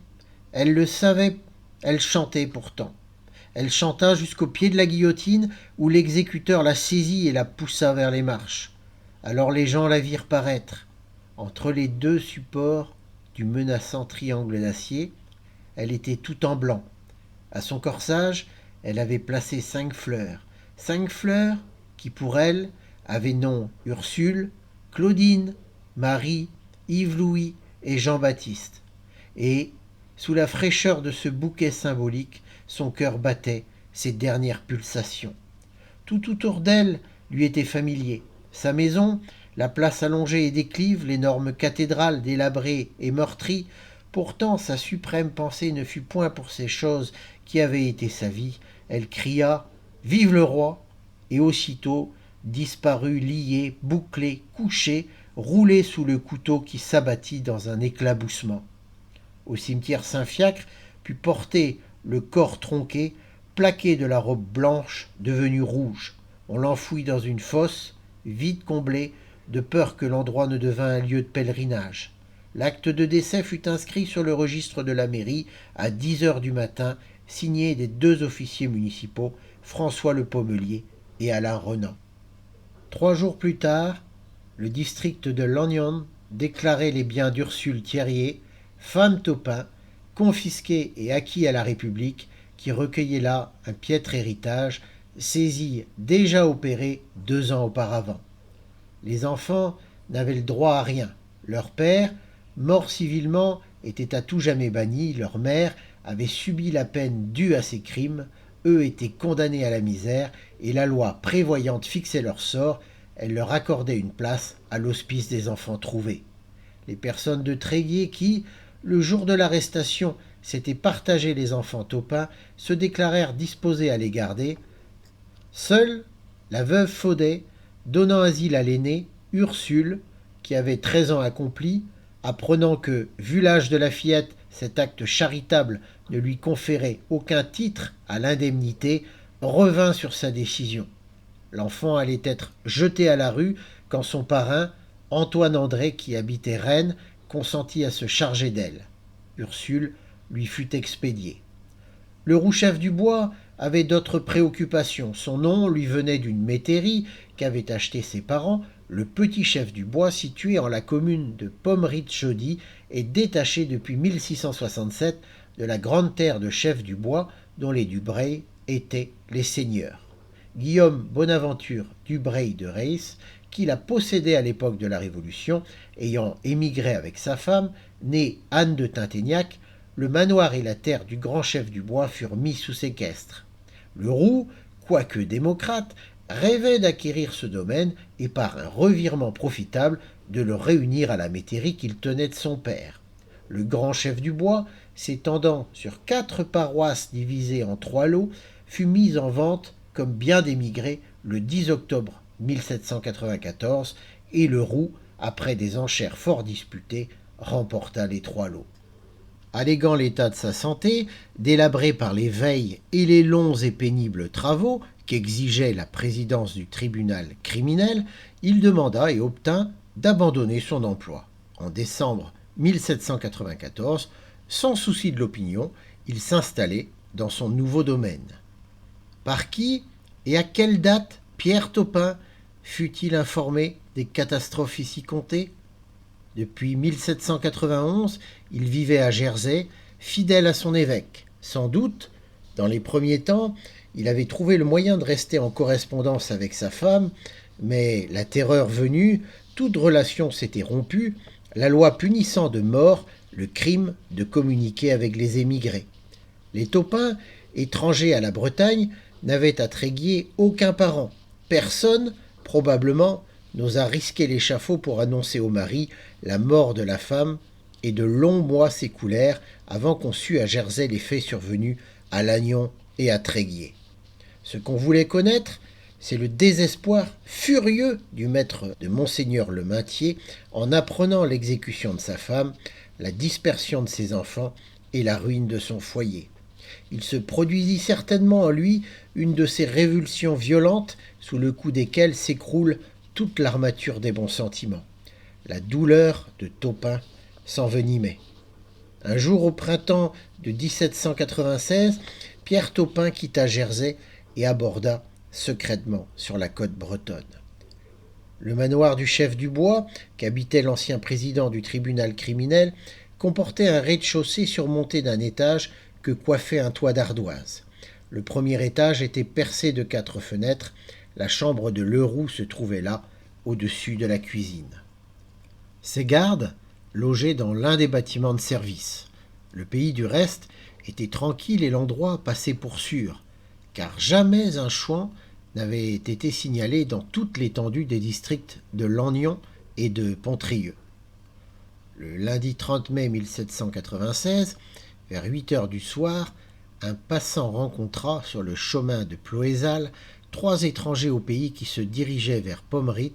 elle le savait, elle chantait pourtant. Elle chanta jusqu'au pied de la guillotine où l'exécuteur la saisit et la poussa vers les marches. Alors les gens la virent paraître. Entre les 2 supports du menaçant triangle d'acier, elle était tout en blanc. À son corsage, elle avait placé 5 fleurs. 5 fleurs qui, pour elle, avaient nom Ursule, Claudine, Marie, Yves-Louis et Jean-Baptiste. Et, sous la fraîcheur de ce bouquet symbolique, son cœur battait ses dernières pulsations. Tout autour d'elle lui était familier. Sa maison, la place allongée et déclive, l'énorme cathédrale délabrée et meurtrie. Pourtant, sa suprême pensée ne fut point pour ces choses qui avaient été sa vie. Elle cria « Vive le roi !» et aussitôt disparut lié, bouclé, couché, roulé sous le couteau qui s'abattit dans un éclaboussement. Au cimetière Saint-Fiacre put porter le corps tronqué, plaqué de la robe blanche devenue rouge. On l'enfouit dans une fosse, vide comblée, de peur que l'endroit ne devînt un lieu de pèlerinage. L'acte de décès fut inscrit sur le registre de la mairie à 10 heures du matin, signé des 2 officiers municipaux, François Le Pommelier et Alain Renan. 3 jours plus tard, le district de Lannion déclarer les biens d'Ursule Thierrier, femme Taupin, confisqués et acquis à la République, qui recueillait là un piètre héritage, saisi déjà opéré 2 ans auparavant. Les enfants n'avaient le droit à rien. Leur père, mort civilement, était à tout jamais banni, leur mère avait subi la peine due à ses crimes, eux étaient condamnés à la misère, et la loi prévoyante fixait leur sort, elle leur accordait une place à l'hospice des enfants trouvés. Les personnes de Tréguier qui, le jour de l'arrestation, s'étaient partagé les enfants Taupin, se déclarèrent disposés à les garder. Seule la veuve Faudet, donnant asile à l'aînée, Ursule, qui avait 13 ans accomplis, apprenant que, vu l'âge de la fillette, cet acte charitable ne lui conférait aucun titre à l'indemnité, revint sur sa décision. L'enfant allait être jeté à la rue quand son parrain, Antoine André, qui habitait Rennes, consentit à se charger d'elle. Ursule lui fut expédiée. Le roux-chef du bois avait d'autres préoccupations. Son nom lui venait d'une métairie qu'avaient achetée ses parents. Le petit chef du bois, situé en la commune de Pommery-Chaudy, est détaché depuis 1667 de la grande terre de chef du bois dont les Dubreuil étaient les seigneurs. Guillaume Bonaventure Dubreuil de Reis, qui la possédait à l'époque de la Révolution, ayant émigré avec sa femme, née Anne de Tinténiac, le manoir et la terre du grand chef du bois furent mis sous séquestre. Le roux, quoique démocrate, rêvait d'acquérir ce domaine et par un revirement profitable de le réunir à la métairie qu'il tenait de son père. Le grand chef du bois, s'étendant sur 4 paroisses divisées en 3 lots, fut mis en vente comme bien d'émigrés le 10 octobre 1794 et le roux, après des enchères fort disputées, remporta les 3 lots. Alléguant l'état de sa santé, délabré par les veilles et les longs et pénibles travaux qu'exigeait la présidence du tribunal criminel, il demanda et obtint d'abandonner son emploi. En décembre 1794, sans souci de l'opinion, il s'installait dans son nouveau domaine. Par qui et à quelle date Pierre Taupin fut-il informé des catastrophes ici comptées ? Depuis 1791, il vivait à Jersey, fidèle à son évêque. Sans doute, dans les premiers temps, il avait trouvé le moyen de rester en correspondance avec sa femme, mais la terreur venue, toute relation s'était rompue, la loi punissant de mort le crime de communiquer avec les émigrés. Les Taupin, étrangers à la Bretagne, n'avaient à Tréguier aucun parent. Personne, probablement, n'osa risquer l'échafaud pour annoncer au mari la mort de la femme, et de longs mois s'écoulèrent avant qu'on sût à Jersey les faits survenus à Lannion et à Tréguier. Ce qu'on voulait connaître, c'est le désespoir furieux du maître de Monseigneur le Maintier en apprenant l'exécution de sa femme, la dispersion de ses enfants et la ruine de son foyer. Il se produisit certainement en lui une de ces révulsions violentes sous le coup desquelles s'écroule toute l'armature des bons sentiments. La douleur de Taupin s'envenimait. Un jour au printemps de 1796, Pierre Taupin quitta Jersey et aborda secrètement sur la côte bretonne. Le manoir du chef du bois, qu'habitait l'ancien président du tribunal criminel, comportait un rez-de-chaussée surmonté d'un étage que coiffait un toit d'ardoise. Le premier étage était percé de 4 fenêtres. La chambre de Leroux se trouvait là, au-dessus de la cuisine. Ses gardes logeaient dans l'un des bâtiments de service. Le pays, du reste, était tranquille et l'endroit passait pour sûr, car jamais un chouan n'avait été signalé dans toute l'étendue des districts de Lannion et de Pontrieux. Le lundi 30 mai 1796, vers 8 heures du soir, un passant rencontra sur le chemin de Ploézal 3 étrangers au pays qui se dirigeaient vers Pommery,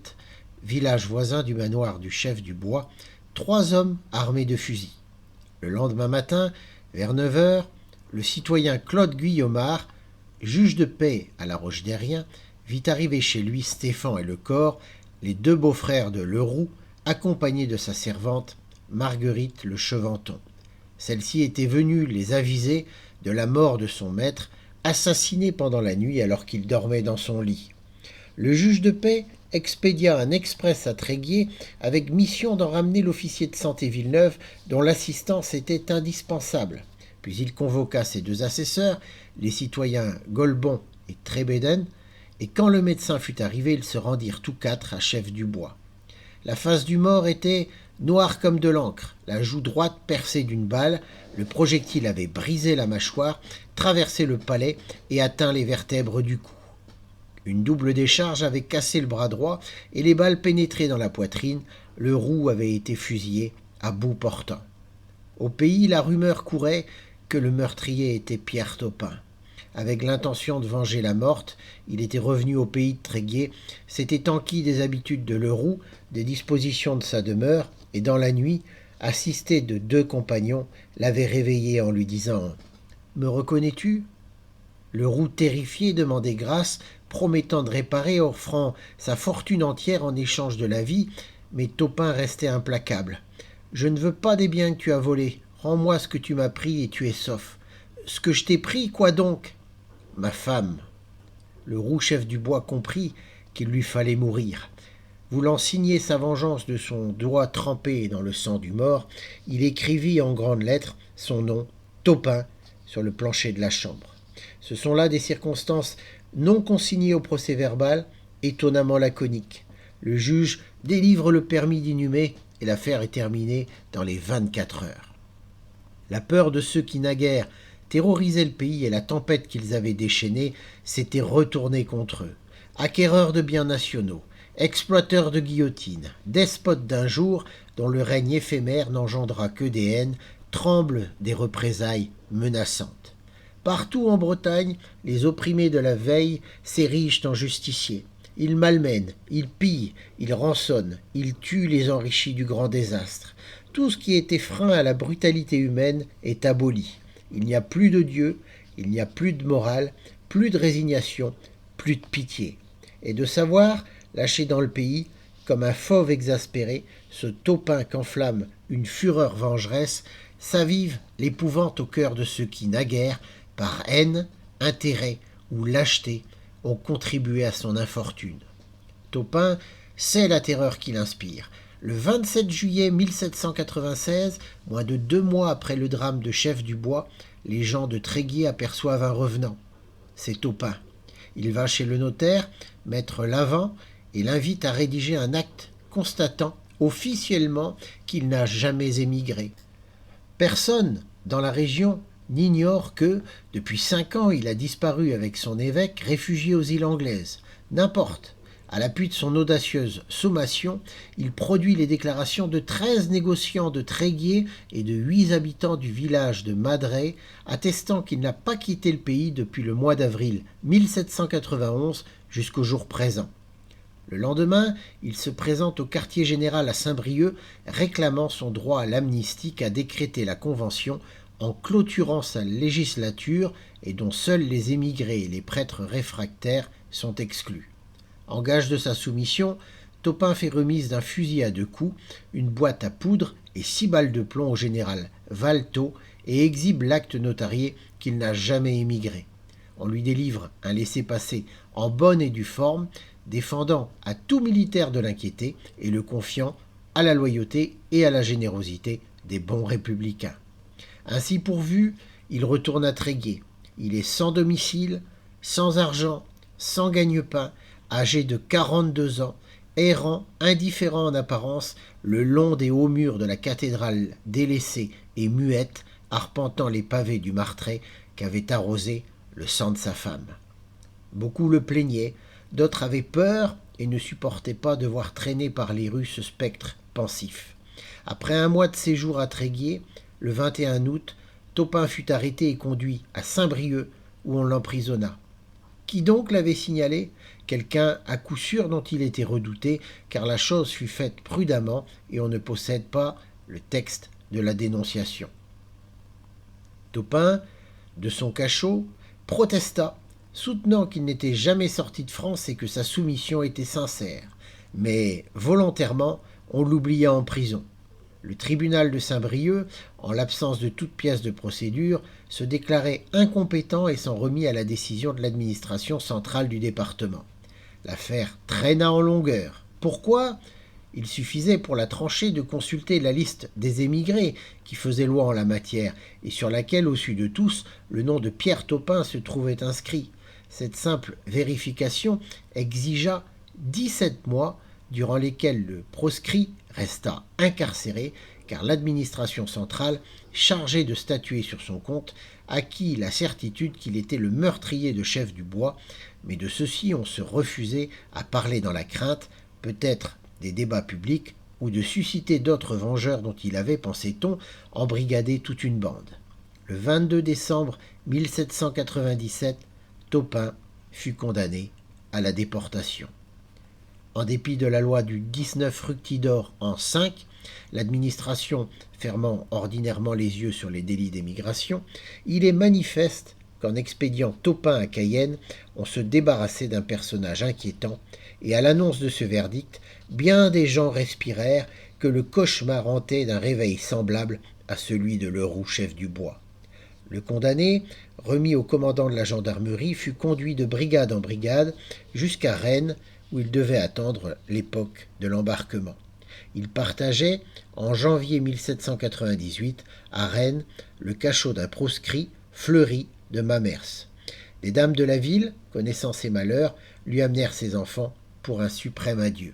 village voisin du manoir du chef du bois, 3 hommes armés de fusils. Le lendemain matin, vers 9 heures, le citoyen Claude Guillaumard, juge de paix à la Roche-Derrien, vit arriver chez lui Stéphan et Lecor, les 2 beaux-frères de Leroux, accompagnés de sa servante Marguerite le Cheventon. Celle-ci était venue les aviser de la mort de son maître, assassiné pendant la nuit alors qu'il dormait dans son lit. Le juge de paix expédia un express à Tréguier avec mission d'en ramener l'officier de santé Villeneuve dont l'assistance était indispensable. Puis il convoqua ses deux assesseurs, les citoyens Golbon et Trébéden, et quand le médecin fut arrivé, ils se rendirent tous quatre à Chef du Bois. La face du mort était noire comme de l'encre, la joue droite percée d'une balle, le projectile avait brisé la mâchoire, traversé le palais et atteint les vertèbres du cou. Une double décharge avait cassé le bras droit et les balles pénétraient dans la poitrine, le roux avait été fusillé à bout portant. Au pays, la rumeur courait que le meurtrier était Pierre Topin. Avec l'intention de venger la morte, il était revenu au pays de Tréguier, s'était enquis des habitudes de Leroux, des dispositions de sa demeure, et dans la nuit, assisté de deux compagnons, l'avait réveillé en lui disant « Me reconnais-tu » Leroux, terrifié, demandait grâce, promettant de réparer, offrant sa fortune entière en échange de la vie, mais Topin restait implacable. « Je ne veux pas des biens que tu as volés, rends-moi ce que tu m'as pris et tu es sauf. »« Ce que je t'ai pris, quoi donc ?»« Ma femme. » Leroux, chef du bois, comprit qu'il lui fallait mourir. Voulant signer sa vengeance de son doigt trempé dans le sang du mort, il écrivit en grandes lettres son nom, Topin, sur le plancher de la chambre. Ce sont là des circonstances non consignées au procès-verbal, étonnamment laconiques. Le juge délivre le permis d'inhumer et l'affaire est terminée dans les 24 heures. La peur de ceux qui naguère terrorisaient le pays et la tempête qu'ils avaient déchaînée s'était retournée contre eux. Acquéreurs de biens nationaux, exploiteurs de guillotines, despotes d'un jour dont le règne éphémère n'engendra que des haines, tremblent des représailles menaçantes. Partout en Bretagne, les opprimés de la veille s'érigent en justiciers. Ils malmènent, ils pillent, ils rançonnent, ils tuent les enrichis du grand désastre. Tout ce qui était frein à la brutalité humaine est aboli. Il n'y a plus de Dieu, il n'y a plus de morale, plus de résignation, plus de pitié. Et de savoir, lâché dans le pays, comme un fauve exaspéré, ce Topin qu'enflamme une fureur vengeresse, s'avive l'épouvante au cœur de ceux qui, naguère, par haine, intérêt ou lâcheté, ont contribué à son infortune. Topin sait la terreur qu'il inspire. Le 27 juillet 1796, moins de 2 mois après le drame de Chef du Bois, les gens de Tréguier aperçoivent un revenant. C'est Topin. Il va chez le notaire, maître Lavant, et l'invite à rédiger un acte constatant officiellement qu'il n'a jamais émigré. Personne dans la région n'ignore que, depuis 5 ans, il a disparu avec son évêque, réfugié aux îles Anglaises. N'importe. À l'appui de son audacieuse sommation, il produit les déclarations de 13 négociants de Tréguier et de 8 habitants du village de Madré, attestant qu'il n'a pas quitté le pays depuis le mois d'avril 1791 jusqu'au jour présent. Le lendemain, il se présente au quartier général à Saint-Brieuc, réclamant son droit à l'amnistie qu'a décrété la Convention en clôturant sa législature et dont seuls les émigrés et les prêtres réfractaires sont exclus. En gage de sa soumission, Topin fait remise d'un fusil à 2 coups, une boîte à poudre et 6 balles de plomb au général Valteau et exhibe l'acte notarié qu'il n'a jamais émigré. On lui délivre un laissez-passer en bonne et due forme, défendant à tout militaire de l'inquiéter et le confiant à la loyauté et à la générosité des bons républicains. Ainsi pourvu, il retourne à Tréguier. Il est sans domicile, sans argent, sans gagne-pain, âgé de 42 ans, errant, indifférent en apparence, le long des hauts murs de la cathédrale délaissée et muette, arpentant les pavés du Martret qu'avait arrosé le sang de sa femme. Beaucoup le plaignaient, d'autres avaient peur et ne supportaient pas de voir traîner par les rues ce spectre pensif. Après 1 mois de séjour à Tréguier, le 21 août, Topin fut arrêté et conduit à Saint-Brieuc où on l'emprisonna. Qui donc l'avait signalé ? Quelqu'un à coup sûr dont il était redouté, car la chose fut faite prudemment et on ne possède pas le texte de la dénonciation. Topin, de son cachot, protesta, soutenant qu'il n'était jamais sorti de France et que sa soumission était sincère. Mais, volontairement, on l'oublia en prison. Le tribunal de Saint-Brieuc, en l'absence de toute pièce de procédure, se déclarait incompétent et s'en remit à la décision de l'administration centrale du département. L'affaire traîna en longueur. Pourquoi ? Il suffisait pour la trancher de consulter la liste des émigrés qui faisaient loi en la matière et sur laquelle, au-dessus de tous, le nom de Pierre Taupin se trouvait inscrit. Cette simple vérification exigea 17 mois durant lesquels le proscrit resta incarcéré car l'administration centrale, chargée de statuer sur son compte, acquit la certitude qu'il était le meurtrier de Chef du Bois, mais de ceci on se refusait à parler dans la crainte, peut-être des débats publics ou de susciter d'autres vengeurs dont il avait, pensait-on, embrigadé toute une bande. Le 22 décembre 1797, Taupin fut condamné à la déportation. En dépit de la loi du 19 Fructidor en 5, l'administration fermant ordinairement les yeux sur les délits d'émigration, il est manifeste qu'en expédiant Taupin à Cayenne, on se débarrassait d'un personnage inquiétant, et à l'annonce de ce verdict, bien des gens respirèrent que le cauchemar hantait d'un réveil semblable à celui de Leroux chef du bois. Le condamné, remis au commandant de la gendarmerie, fut conduit de brigade en brigade jusqu'à Rennes, où il devait attendre l'époque de l'embarquement. Il partageait, en janvier 1798, à Rennes, le cachot d'un proscrit, Fleury de Mamers. Les dames de la ville, connaissant ses malheurs, lui amenèrent ses enfants pour un suprême adieu.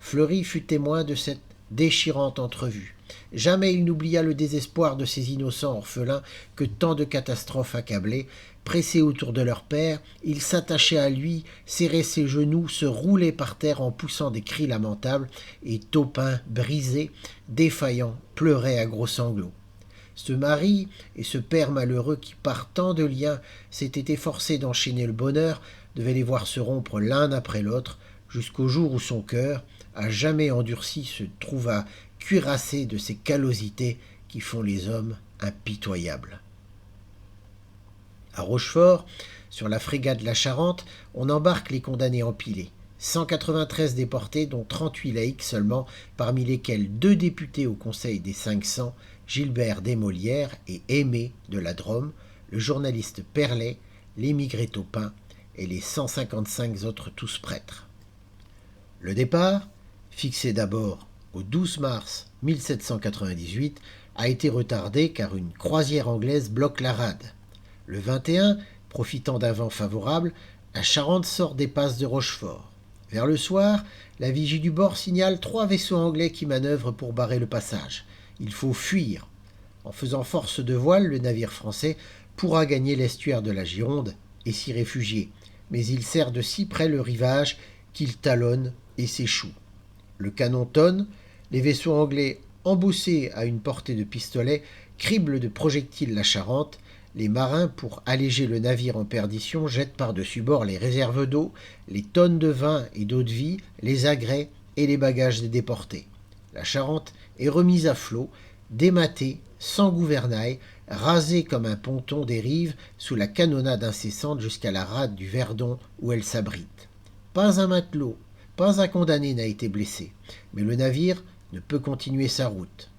Fleury fut témoin de cette déchirante entrevue. Jamais il n'oublia le désespoir de ces innocents orphelins que tant de catastrophes accablaient. Pressés autour de leur père, ils s'attachaient à lui, serraient ses genoux, se roulaient par terre en poussant des cris lamentables, et Taupin, brisé, défaillant, pleurait à gros sanglots. Ce mari et ce père malheureux qui, par tant de liens, s'étaient efforcés d'enchaîner le bonheur, devaient les voir se rompre l'un après l'autre, jusqu'au jour où son cœur, à jamais endurci, se trouva cuirassé de ces callosités qui font les hommes impitoyables. À Rochefort, sur la frégate La Charente, on embarque les condamnés empilés. 193 déportés, dont 38 laïcs seulement, parmi lesquels 2 députés au Conseil des 500, Gilbert Desmolières et Aimé de la Drôme, le journaliste Perlet, l'émigré Taupin et les 155 autres tous prêtres. Le départ, fixé d'abord au 12 mars 1798, a été retardé car une croisière anglaise bloque la rade. Le 21, profitant d'un vent favorable, la Charente sort des passes de Rochefort. Vers le soir, la vigie du bord signale 3 vaisseaux anglais qui manœuvrent pour barrer le passage. Il faut fuir. En faisant force de voile, le navire français pourra gagner l'estuaire de la Gironde et s'y réfugier, mais il serre de si près le rivage qu'il talonne et s'échoue. Le canon tonne, les vaisseaux anglais embossés à une portée de pistolet criblent de projectiles la Charente. Les marins, pour alléger le navire en perdition, jettent par-dessus bord les réserves d'eau, les tonnes de vin et d'eau-de-vie, les agrès et les bagages des déportés. La Charente est remise à flot, dématée, sans gouvernail, rasée comme un ponton des rives sous la canonnade incessante jusqu'à la rade du Verdon où elle s'abrite. Pas un matelot, pas un condamné n'a été blessé, mais le navire ne peut continuer sa route.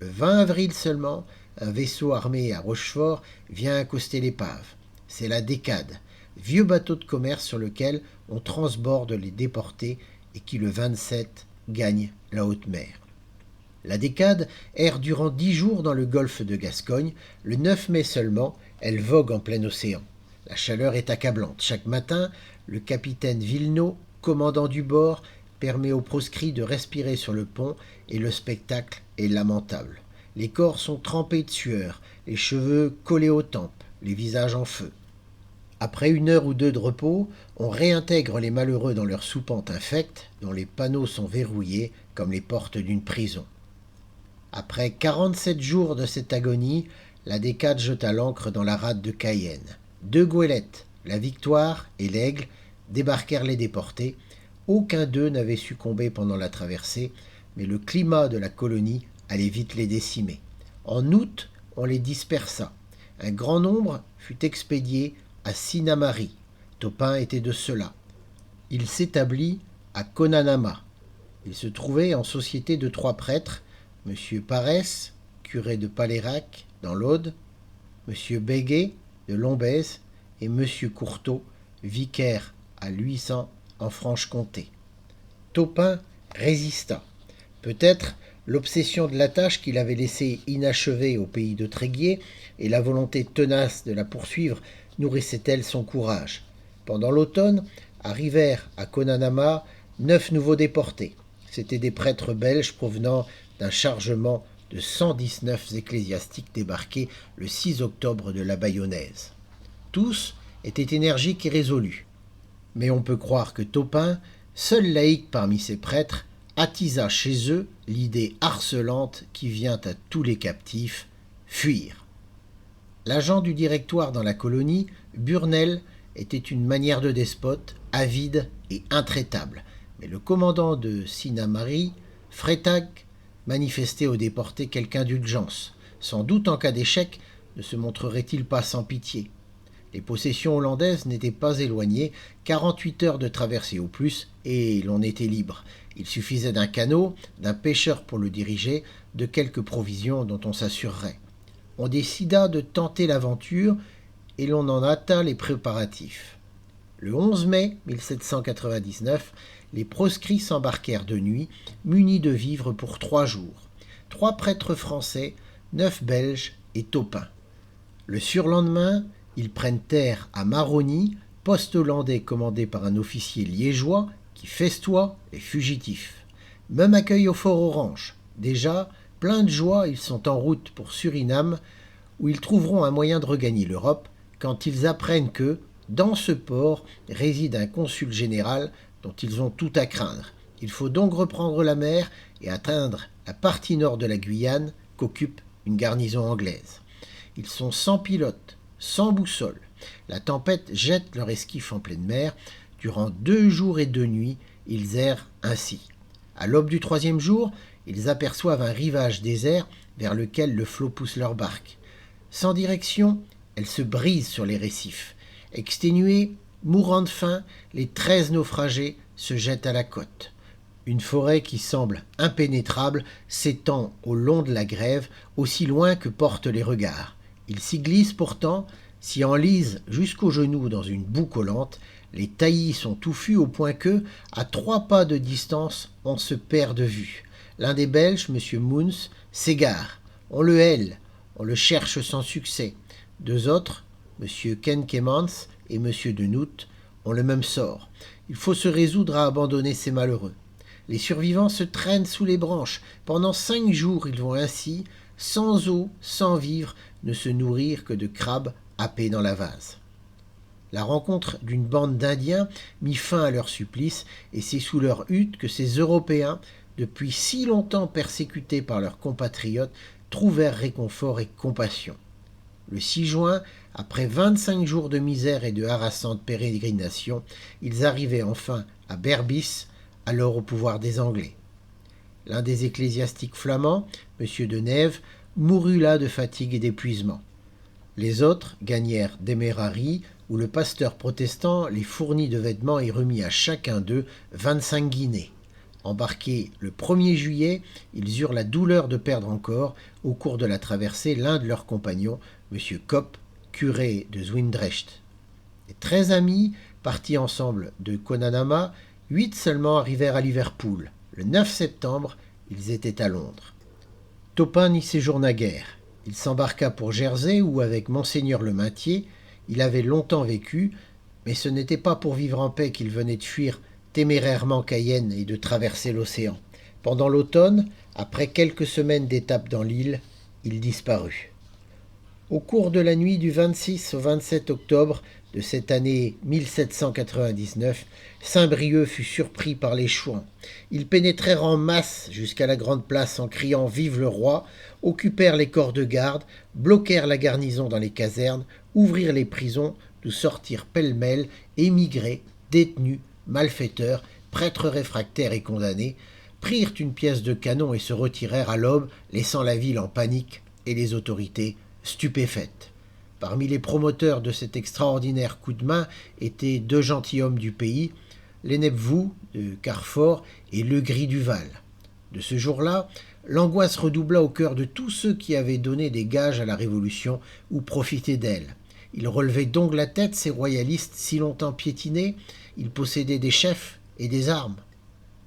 Le 20 avril seulement, un vaisseau armé à Rochefort vient accoster l'épave. C'est la Décade, vieux bateau de commerce sur lequel on transborde les déportés et qui le 27 gagne la haute mer. La Décade erre durant 10 jours dans le golfe de Gascogne. Le 9 mai seulement, elle vogue en plein océan. La chaleur est accablante. Chaque matin, le capitaine Villeneuve, commandant du bord, permet aux proscrits de respirer sur le pont et le spectacle est lamentable. Les corps sont trempés de sueur, les cheveux collés aux tempes, les visages en feu. Après 1 heure ou 2 de repos, on réintègre les malheureux dans leur soupente infecte, dont les panneaux sont verrouillés comme les portes d'une prison. Après 47 jours de cette agonie, la Décade jeta l'ancre dans la rade de Cayenne. 2 goélettes, la Victoire et l'Aigle, débarquèrent les déportés. Aucun d'eux n'avait succombé pendant la traversée, mais le climat de la colonie allait vite les décimer. En août, on les dispersa. Un grand nombre fut expédié à Sinnamary. Taupin était de ceux-là. Il s'établit à Konanama. Il se trouvait en société de 3 prêtres, M. Paresse, curé de Palérac, dans l'Aude, M. Béguet, de Lombez, et M. Courteau, vicaire à Luisant, en Franche-Comté. Taupin résista. Peut-être l'obsession de la tâche qu'il avait laissée inachevée au pays de Tréguier et la volonté tenace de la poursuivre nourrissaient-elles son courage. Pendant l'automne, arrivèrent à Konanama 9 nouveaux déportés. C'étaient des prêtres belges provenant d'un chargement de 119 ecclésiastiques débarqués le 6 octobre de la Bayonnaise. Tous étaient énergiques et résolus. Mais on peut croire que Taupin, seul laïc parmi ces prêtres, attisa chez eux l'idée harcelante qui vient à tous les captifs, fuir. L'agent du directoire dans la colonie, Burnel, était une manière de despote, avide et intraitable. Mais le commandant de Sinnamary, Freytag, manifestait aux déportés quelque indulgence. Sans doute en cas d'échec, ne se montrerait-il pas sans pitié. Les possessions hollandaises n'étaient pas éloignées, 48 heures de traversée au plus, et l'on était libre. Il suffisait d'un canot, d'un pêcheur pour le diriger, de quelques provisions dont on s'assurerait. On décida de tenter l'aventure, et l'on en hâta les préparatifs. Le 11 mai 1799, les proscrits s'embarquèrent de nuit, munis de vivres pour 3 jours. 3 prêtres français, 9 belges et Taupin. Le surlendemain, ils prennent terre à Maroni, poste hollandais commandé par un officier liégeois qui festoie les fugitifs. Même accueil au Fort Orange. Déjà, pleins de joie, ils sont en route pour Suriname, où ils trouveront un moyen de regagner l'Europe, quand ils apprennent que, dans ce port, réside un consul général dont ils ont tout à craindre. Il faut donc reprendre la mer et atteindre la partie nord de la Guyane qu'occupe une garnison anglaise. Ils sont sans pilote, sans boussole. La tempête jette leur esquif en pleine mer. Durant 2 jours et 2 nuits, ils errent ainsi. À l'aube du 3e jour, ils aperçoivent un rivage désert vers lequel le flot pousse leur barque. Sans direction, elle se brise sur les récifs. Exténués, mourant de faim, les 13 naufragés se jettent à la côte. Une forêt qui semble impénétrable s'étend au long de la grève, aussi loin que portent les regards. Ils s'y glissent pourtant, s'y enlisent jusqu'aux genoux dans une boue collante. Les taillis sont touffus au point que, à 3 pas de distance, on se perd de vue. L'un des Belges, M. Moons, s'égare. On le hèle, on le cherche sans succès. 2 autres, M. Ken Kemmans et M. de Noot, ont le même sort. Il faut se résoudre à abandonner ces malheureux. Les survivants se traînent sous les branches. Pendant 5 jours, ils vont ainsi, sans eau, sans vivre, ne se nourrir que de crabes happés dans la vase. La rencontre d'une bande d'Indiens mit fin à leur supplice, et c'est sous leur hutte que ces Européens, depuis si longtemps persécutés par leurs compatriotes, trouvèrent réconfort et compassion. Le 6 juin, après 25 jours de misère et de harassante pérégrination, ils arrivaient enfin à Berbis, alors au pouvoir des Anglais. L'un des ecclésiastiques flamands, M. de Nève, mourut là de fatigue et d'épuisement. Les autres gagnèrent Demerary, où le pasteur protestant les fournit de vêtements et remit à chacun d'eux 25 guinées. Embarqués le 1er juillet, ils eurent la douleur de perdre encore, au cours de la traversée, l'un de leurs compagnons, M. Kopp, curé de Zwijndrecht. Les 13 amis, partis ensemble de Konanama, 8 seulement arrivèrent à Liverpool. Le 9 septembre, ils étaient à Londres. Taupin n'y séjourna guère. Il s'embarqua pour Jersey où, avec Monseigneur le Maintier, il avait longtemps vécu, mais ce n'était pas pour vivre en paix qu'il venait de fuir témérairement Cayenne et de traverser l'océan. Pendant l'automne, après quelques semaines d'étape dans l'île, il disparut. Au cours de la nuit du 26 au 27 octobre de cette année 1799, Saint-Brieuc fut surpris par les Chouans. Ils pénétrèrent en masse jusqu'à la grande place en criant « Vive le roi !», occupèrent les corps de garde, bloquèrent la garnison dans les casernes, ouvrirent les prisons, d'où sortirent pêle-mêle émigrés, détenus, malfaiteurs, prêtres réfractaires et condamnés, prirent une pièce de canon et se retirèrent à l'aube, laissant la ville en panique et les autorités stupéfaites. Parmi les promoteurs de cet extraordinaire coup de main étaient 2 gentilshommes du pays, Lenepvou de Carfort et Legris du Val. De ce jour-là, l'angoisse redoubla au cœur de tous ceux qui avaient donné des gages à la Révolution ou profité d'elle. Ils relevaient donc la tête, ces royalistes si longtemps piétinés. Ils possédaient des chefs et des armes.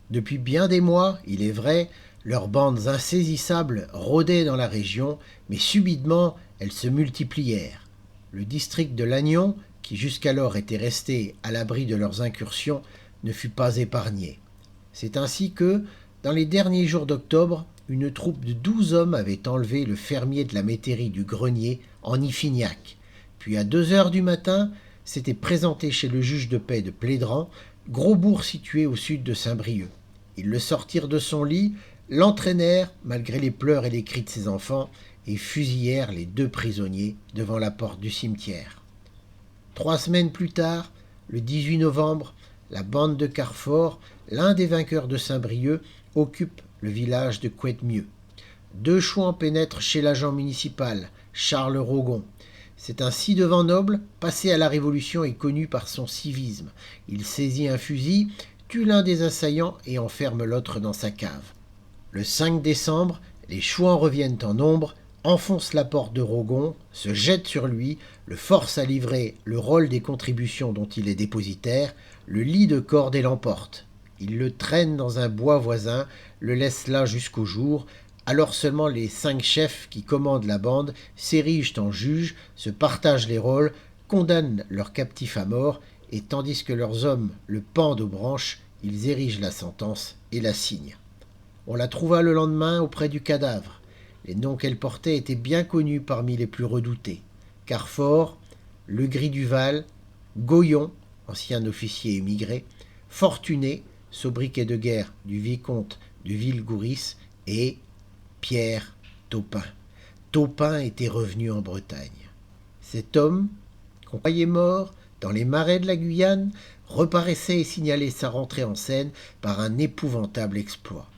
Depuis bien des mois, il est vrai, leurs bandes insaisissables rôdaient dans la région, mais subitement elles se multiplièrent. Le district de Lannion, qui jusqu'alors était resté à l'abri de leurs incursions, ne fut pas épargné. C'est ainsi que, dans les derniers jours d'octobre, une troupe de 12 hommes avait enlevé le fermier de la métairie du Grenier en Iffignac. Puis à 2 heures du matin, s'était présenté chez le juge de paix de Plédran, gros bourg situé au sud de Saint-Brieuc. Ils le sortirent de son lit, l'entraînèrent, malgré les pleurs et les cris de ses enfants, et fusillèrent les 2 prisonniers devant la porte du cimetière. 3 semaines plus tard, le 18 novembre, la bande de Carfor, l'un des vainqueurs de Saint-Brieuc, occupe le village de Couette-Mieux. 2 chouans pénètrent chez l'agent municipal, Charles Rogon. C'est un ci-devant noble, passé à la Révolution et connu par son civisme. Il saisit un fusil, tue l'un des assaillants et enferme l'autre dans sa cave. Le 5 décembre, les chouans reviennent en nombre, enfoncent la porte de Rogon, se jettent sur lui, le forcent à livrer le rôle des contributions dont il est dépositaire, le lie de corde et l'emporte. Ils le traînent dans un bois voisin, le laissent là jusqu'au jour. Alors seulement les 5 chefs qui commandent la bande s'érigent en juges, se partagent les rôles, condamnent leurs captifs à mort, et tandis que leurs hommes le pendent aux branches, ils érigent la sentence et la signent. On la trouva le lendemain auprès du cadavre. Les noms qu'elle portait étaient bien connus parmi les plus redoutés. Carfor, Legris Duval, Goyon, ancien officier émigré, Fortuné, sobriquet de guerre du vicomte de Villegouris, et Pierre Taupin. Taupin était revenu en Bretagne. Cet homme, qu'on croyait mort, dans les marais de la Guyane, reparaissait et signalait sa rentrée en scène par un épouvantable exploit.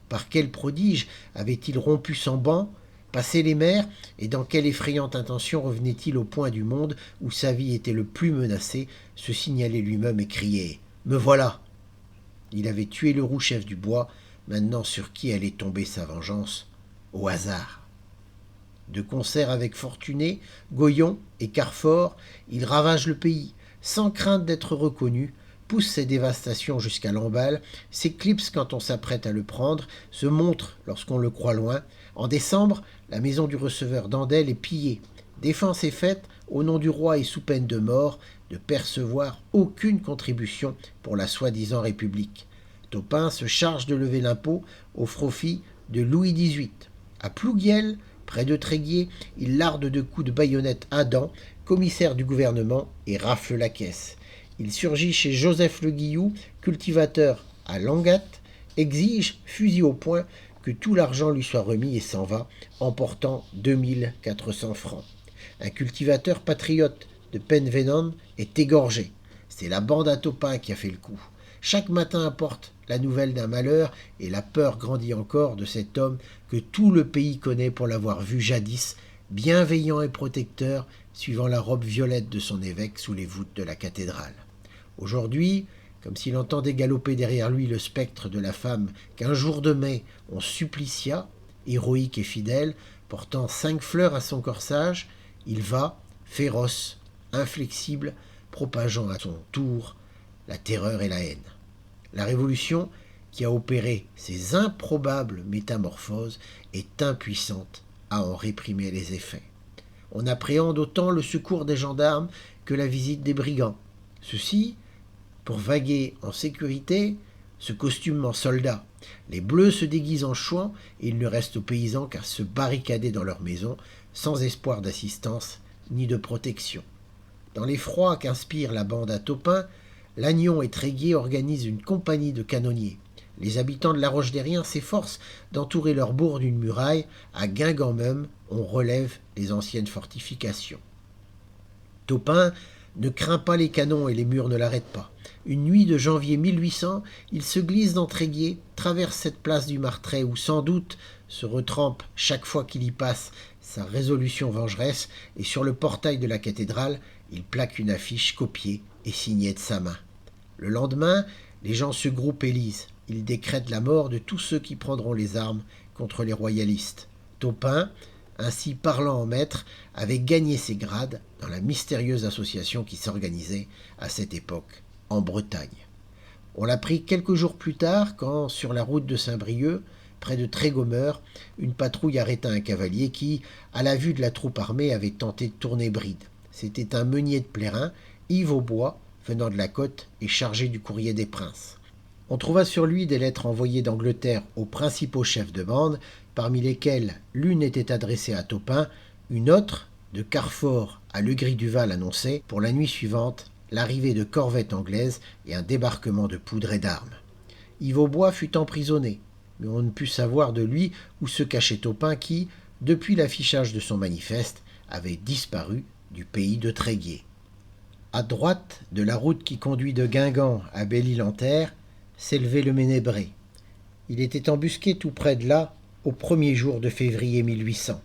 Par quel prodige avait-il rompu son banc, passé les mers, et dans quelle effrayante intention revenait-il au point du monde où sa vie était le plus menacée, se signalait lui-même et criait « Me voilà !» Il avait tué le roux chef du bois, maintenant sur qui allait tomber sa vengeance? Au hasard. De concert avec Fortuné, Goyon et Carfor, il ravage le pays, sans crainte d'être reconnu, pousse ses dévastations jusqu'à Lamballe, s'éclipse quand on s'apprête à le prendre, se montre lorsqu'on le croit loin. En décembre, la maison du receveur d'Andelle est pillée. Défense est faite au nom du roi et sous peine de mort de percevoir aucune contribution pour la soi-disant République. Taupin se charge de lever l'impôt au profit de Louis XVIII. À Plouguiel, près de Tréguier, il larde de coups de baïonnette Adam, commissaire du gouvernement, et rafle la caisse. Il surgit chez Joseph Le Guillou, cultivateur à Langat, exige, fusil au poing, que tout l'argent lui soit remis et s'en va, emportant 2400 francs. Un cultivateur patriote de Penvennon est égorgé. C'est la bande à Taupin qui a fait le coup. Chaque matin apporte la nouvelle d'un malheur, et la peur grandit encore de cet homme que tout le pays connaît pour l'avoir vu jadis, bienveillant et protecteur, suivant la robe violette de son évêque sous les voûtes de la cathédrale. Aujourd'hui, comme s'il entendait galoper derrière lui le spectre de la femme qu'un jour de mai on supplicia, héroïque et fidèle, portant 5 fleurs à son corsage, il va, féroce, inflexible, propageant à son tour la terreur et la haine. La Révolution, qui a opéré ces improbables métamorphoses, est impuissante à en réprimer les effets. On appréhende autant le secours des gendarmes que la visite des brigands. Ceux-ci, pour vaguer en sécurité, se costument en soldats. Les bleus se déguisent en chouans et il ne reste aux paysans qu'à se barricader dans leur maison, sans espoir d'assistance ni de protection. Dans l'effroi qu'inspire la bande à Taupin, Lannion et Tréguier organisent une compagnie de canonniers. Les habitants de la Roche-des-Riens s'efforcent d'entourer leur bourg d'une muraille. À Guingamp même, on relève les anciennes fortifications. Taupin ne craint pas les canons et les murs ne l'arrêtent pas. Une nuit de janvier 1800, il se glisse dans Tréguier, traverse cette place du Martret où sans doute se retrempe chaque fois qu'il y passe sa résolution vengeresse, et sur le portail de la cathédrale, il plaque une affiche copiée et signée de sa main. Le lendemain, les gens se groupent et lisent. Ils décrètent la mort de tous ceux qui prendront les armes contre les royalistes. Taupin, ainsi parlant en maître, avait gagné ses grades dans la mystérieuse association qui s'organisait à cette époque en Bretagne. On l'apprit quelques jours plus tard quand, sur la route de Saint-Brieuc, près de Trégomeur, une patrouille arrêta un cavalier qui, à la vue de la troupe armée, avait tenté de tourner bride. C'était un meunier de Plérin, Yves Aubois, venant de la côte et chargé du courrier des princes. On trouva sur lui des lettres envoyées d'Angleterre aux principaux chefs de bande, parmi lesquelles l'une était adressée à Taupin, une autre, de Carfort à Legris-Duval, annonçait, pour la nuit suivante, l'arrivée de corvettes anglaises et un débarquement de poudre et d'armes. Yves Aubois fut emprisonné, mais on ne put savoir de lui où se cachait Taupin qui, depuis l'affichage de son manifeste, avait disparu du pays de Tréguier. À droite de la route qui conduit de Guingamp à Belle-Île-en-Terre s'élevait le Ménébré. Il était embusqué tout près de là au premier jour de février 1800.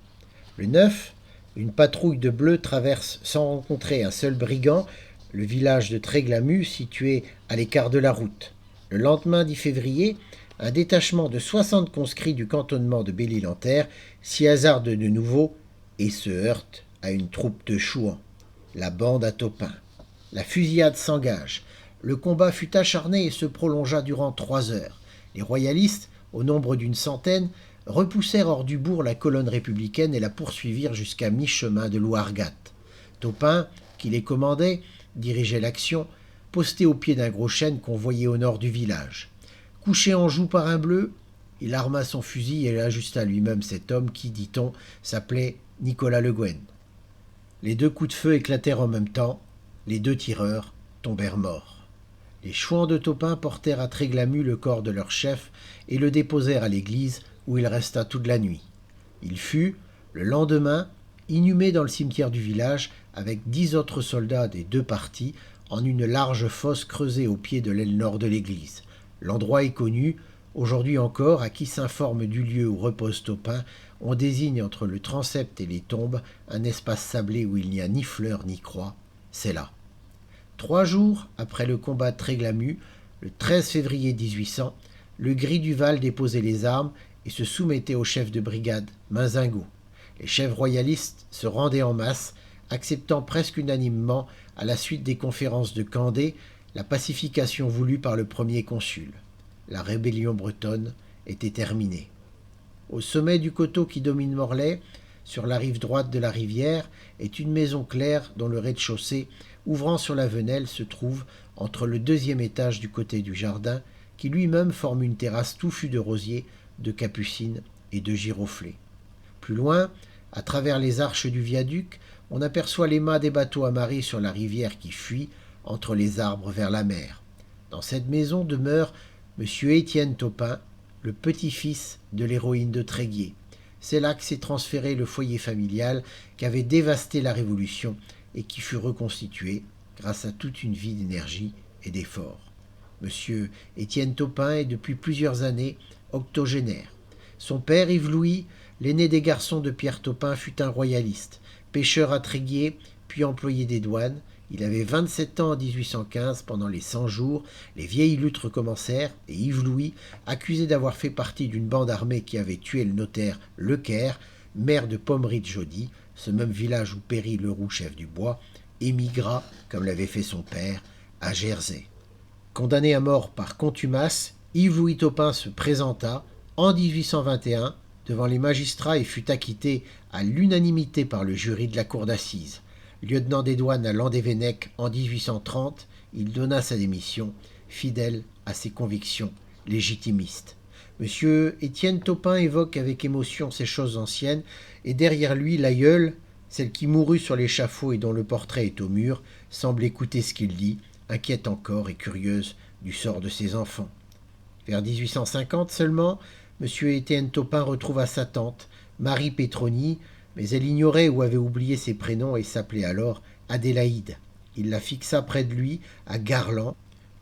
Le 9, une patrouille de bleus traverse sans rencontrer un seul brigand le village de Tréglamu situé à l'écart de la route. Le lendemain 10 février, un détachement de 60 conscrits du cantonnement de Belle-Île-en-Terre s'y hasarde de nouveau et se heurte à une troupe de chouans, la bande à Taupin. La fusillade s'engage. Le combat fut acharné et se prolongea durant 3 heures. Les royalistes, au nombre d'une centaine, repoussèrent hors du bourg la colonne républicaine et la poursuivirent jusqu'à mi-chemin de Louargat. Taupin, qui les commandait, dirigeait l'action, posté au pied d'un gros chêne qu'on voyait au nord du village. Couché en joue par un bleu, il arma son fusil et ajusta lui-même cet homme qui, dit-on, s'appelait Nicolas Le Guen. Les 2 coups de feu éclatèrent en même temps, les 2 tireurs tombèrent morts. Les chouans de Taupin portèrent à Tréglamu le corps de leur chef et le déposèrent à l'église où il resta toute la nuit. Il fut, le lendemain, inhumé dans le cimetière du village avec 10 autres soldats des 2 partis en une large fosse creusée au pied de l'aile nord de l'église. L'endroit est connu, aujourd'hui encore, à qui s'informe du lieu où repose Taupin, on désigne entre le transept et les tombes un espace sablé où il n'y a ni fleurs ni croix. C'est là. 3 jours après le combat de Tréglamu, le 13 février 1800, le Gris-Duval déposait les armes et se soumettait au chef de brigade, Mainzingo. Les chefs royalistes se rendaient en masse, acceptant presque unanimement, à la suite des conférences de Candé, la pacification voulue par le premier consul. La rébellion bretonne était terminée. Au sommet du coteau qui domine Morlaix, sur la rive droite de la rivière, est une maison claire dont le rez-de-chaussée, ouvrant sur la Venelle, se trouve entre le 2e étage du côté du jardin, qui lui-même forme une terrasse touffue de rosiers, de capucines et de giroflées. Plus loin, à travers les arches du viaduc, on aperçoit les mâts des bateaux amarrés sur la rivière qui fuit entre les arbres vers la mer. Dans cette maison demeure M. Étienne Taupin, le petit-fils de l'héroïne de Tréguier. C'est là que s'est transféré le foyer familial qu'avait dévasté la Révolution et qui fut reconstitué grâce à toute une vie d'énergie et d'effort. M. Étienne Taupin est depuis plusieurs années octogénaire. Son père, Yves Louis, l'aîné des garçons de Pierre Taupin, fut un royaliste, pêcheur à Tréguier, puis employé des douanes. Il avait 27 ans en 1815, pendant les 100 jours, les vieilles luttes recommencèrent et Yves Louis, accusé d'avoir fait partie d'une bande armée qui avait tué le notaire Lecaire, maire de Pommery-de-Jaudy, ce même village où périt Leroux, chef du bois, émigra, comme l'avait fait son père, à Jersey. Condamné à mort par contumace, Yves Louis Taupin se présenta en 1821 devant les magistrats et fut acquitté à l'unanimité par le jury de la cour d'assises. Lieutenant des douanes à Landévennec en 1830, il donna sa démission, fidèle à ses convictions légitimistes. M. Étienne Taupin évoque avec émotion ces choses anciennes, et derrière lui, l'aïeule, celle qui mourut sur l'échafaud et dont le portrait est au mur, semble écouter ce qu'il dit, inquiète encore et curieuse du sort de ses enfants. Vers 1850 seulement, M. Étienne Taupin retrouva sa tante, Marie Pétroni, mais elle ignorait ou avait oublié ses prénoms et s'appelait alors Adélaïde. Il la fixa près de lui, à Garland,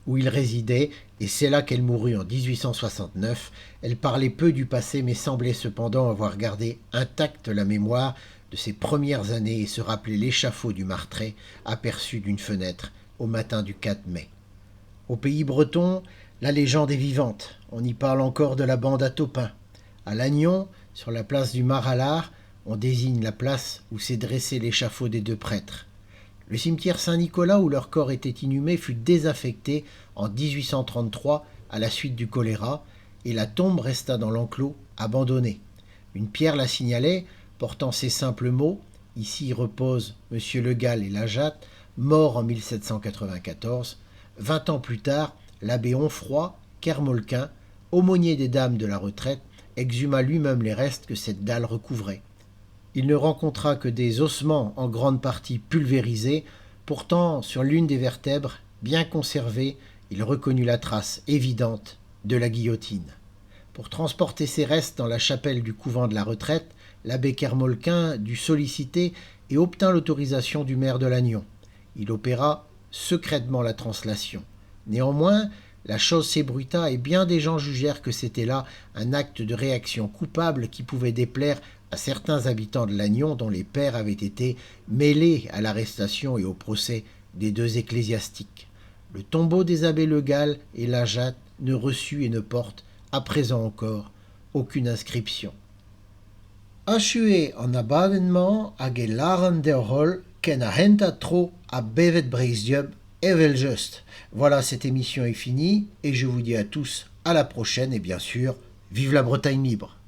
où il résidait, et c'est là qu'elle mourut en 1869. Elle parlait peu du passé, mais semblait cependant avoir gardé intacte la mémoire de ses premières années et se rappeler l'échafaud du Martret, aperçu d'une fenêtre au matin du 4 mai. Au pays breton, la légende est vivante. On y parle encore de la bande à Taupin. À Lannion, sur la place du Mar-à-Lard, on désigne la place où s'est dressé l'échafaud des deux prêtres. Le cimetière Saint-Nicolas où leur corps était inhumé fut désaffecté en 1833 à la suite du choléra et la tombe resta dans l'enclos abandonnée. Une pierre la signalait, portant ces simples mots « Ici repose M. Le Gall et la Jatte, mort en 1794 ». 20 ans plus tard, l'abbé Onfroy, Kermolquin, aumônier des dames de la retraite, exhuma lui-même les restes que cette dalle recouvrait. Il ne rencontra que des ossements en grande partie pulvérisés, pourtant sur l'une des vertèbres, bien conservée, il reconnut la trace évidente de la guillotine. Pour transporter ces restes dans la chapelle du couvent de la retraite, l'abbé Kermolquin dut solliciter et obtint l'autorisation du maire de Lannion. Il opéra secrètement la translation. Néanmoins, la chose s'ébruita et bien des gens jugèrent que c'était là un acte de réaction coupable qui pouvait déplaire à certains habitants de Lannion dont les pères avaient été mêlés à l'arrestation et au procès des deux ecclésiastiques. Le tombeau des abbés Le Gall et la Jatte ne reçut et ne porte, à présent encore, aucune inscription. Achué en abandonnement à gelaren der hol ken a henta tro a bevet breisdiub evel just. Voilà, cette émission est finie et je vous dis à tous à la prochaine et bien sûr, vive la Bretagne libre.